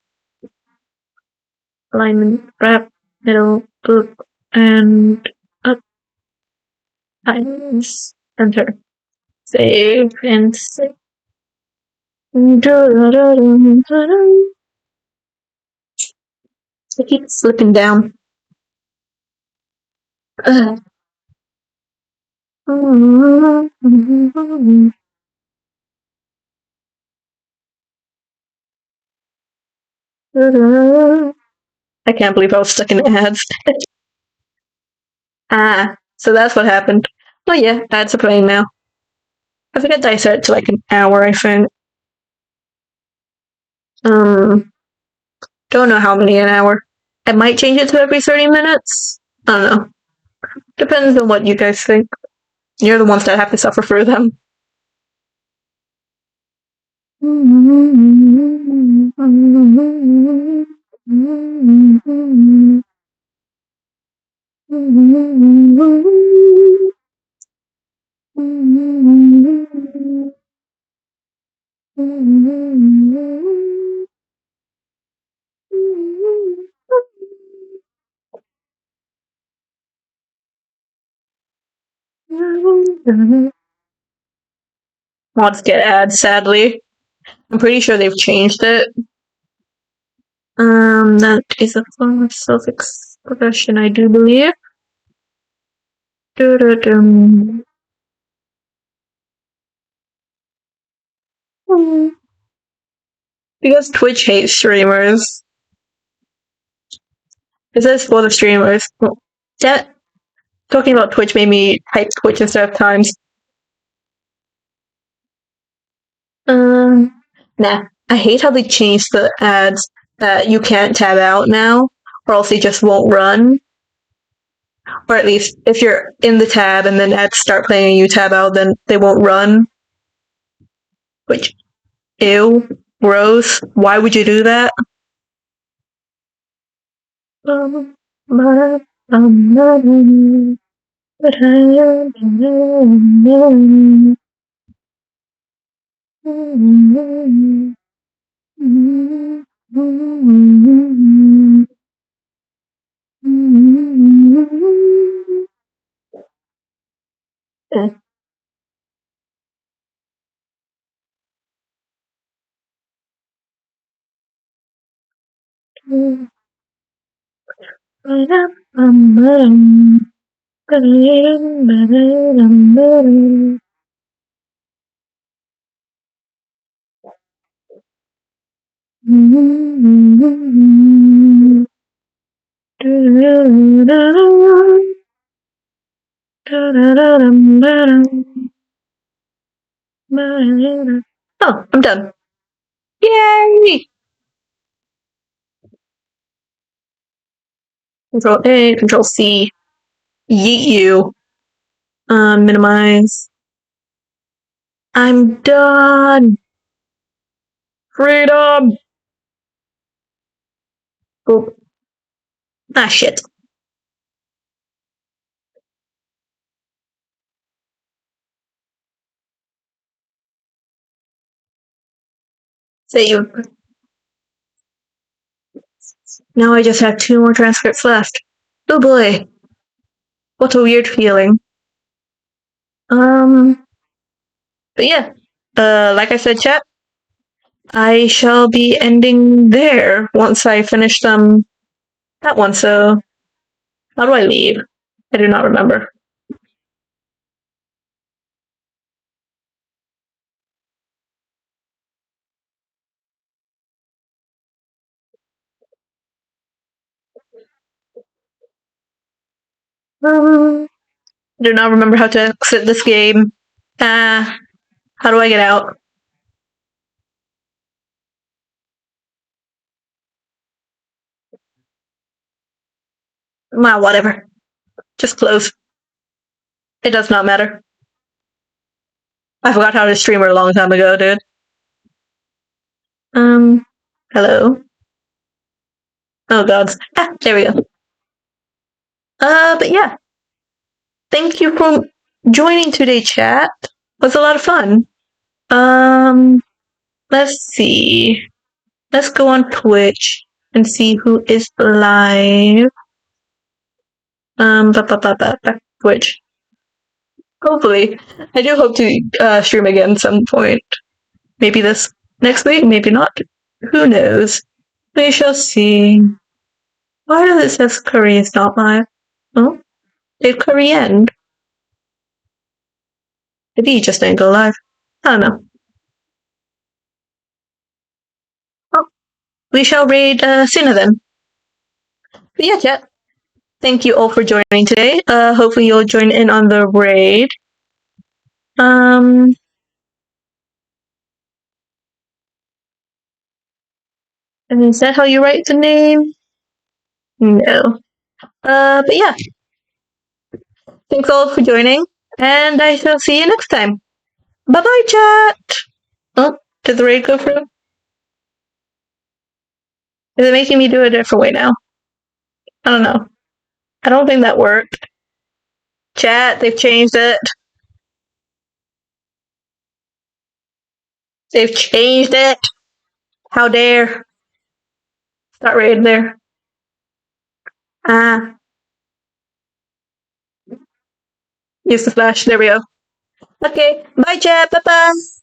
Alignment. Wrap. Middle. Boop. And up. Times. Enter. Save and save. I keep slipping down. I can't believe I was stuck in ads. So that's what happened. Oh yeah, ads are playing now. I forget that I set it to like an hour, I think. Don't know how many an hour. I might change it to every 30 minutes. I don't know. Depends on what you guys think. You're the ones that have to suffer through them. Mods get ads, sadly. I'm pretty sure they've changed it. That is a form of self-expression, I do believe. Because Twitch hates streamers. It says for the streamers. That talking about Twitch made me type Twitch instead of Times. Nah. I hate how they changed the ads that you can't tab out now, or else they just won't run. Or at least if you're in the tab and then ads start playing and you tab out, then they won't run. Which, ew, gross. Why would you do that? Oh, I'm done. Yay! Control A, Control C. Yeet you. Minimize. I'm done. Freedom. Oh. Ah, shit. Save. Now I just have 2 more transcripts left. Oh boy. What a weird feeling. But yeah. Like I said, chat, I shall be ending there once I finish that one. So, how do I leave? I do not remember. I do not remember how to exit this game. How do I get out? Well, whatever. Just close. It does not matter. I forgot how to streamer a long time ago, dude. Hello. Oh god. There we go. But yeah. Thank you for joining today, chat. It was a lot of fun. Let's see. Let's go on Twitch and see who is live. Twitch. Hopefully. I do hope to stream again at some point. Maybe this next week, maybe not. Who knows? We shall see. Why does it say Curry is not live? Oh, did Curry end? Maybe he just didn't go live. I don't know. Oh, we shall raid Sina then. But yeah, chat. Thank you all for joining today. Hopefully you'll join in on the raid. And is that how you write the name? No. But yeah. Thanks all for joining, and I shall see you next time. Bye bye, chat. Oh, did the raid go through? Is it making me do it a different way now? I don't know. I don't think that worked. Chat, they've changed it. They've changed it. How dare. Start raid there. Ah, use the flash. There we go. Okay, bye, chat. Bye bye.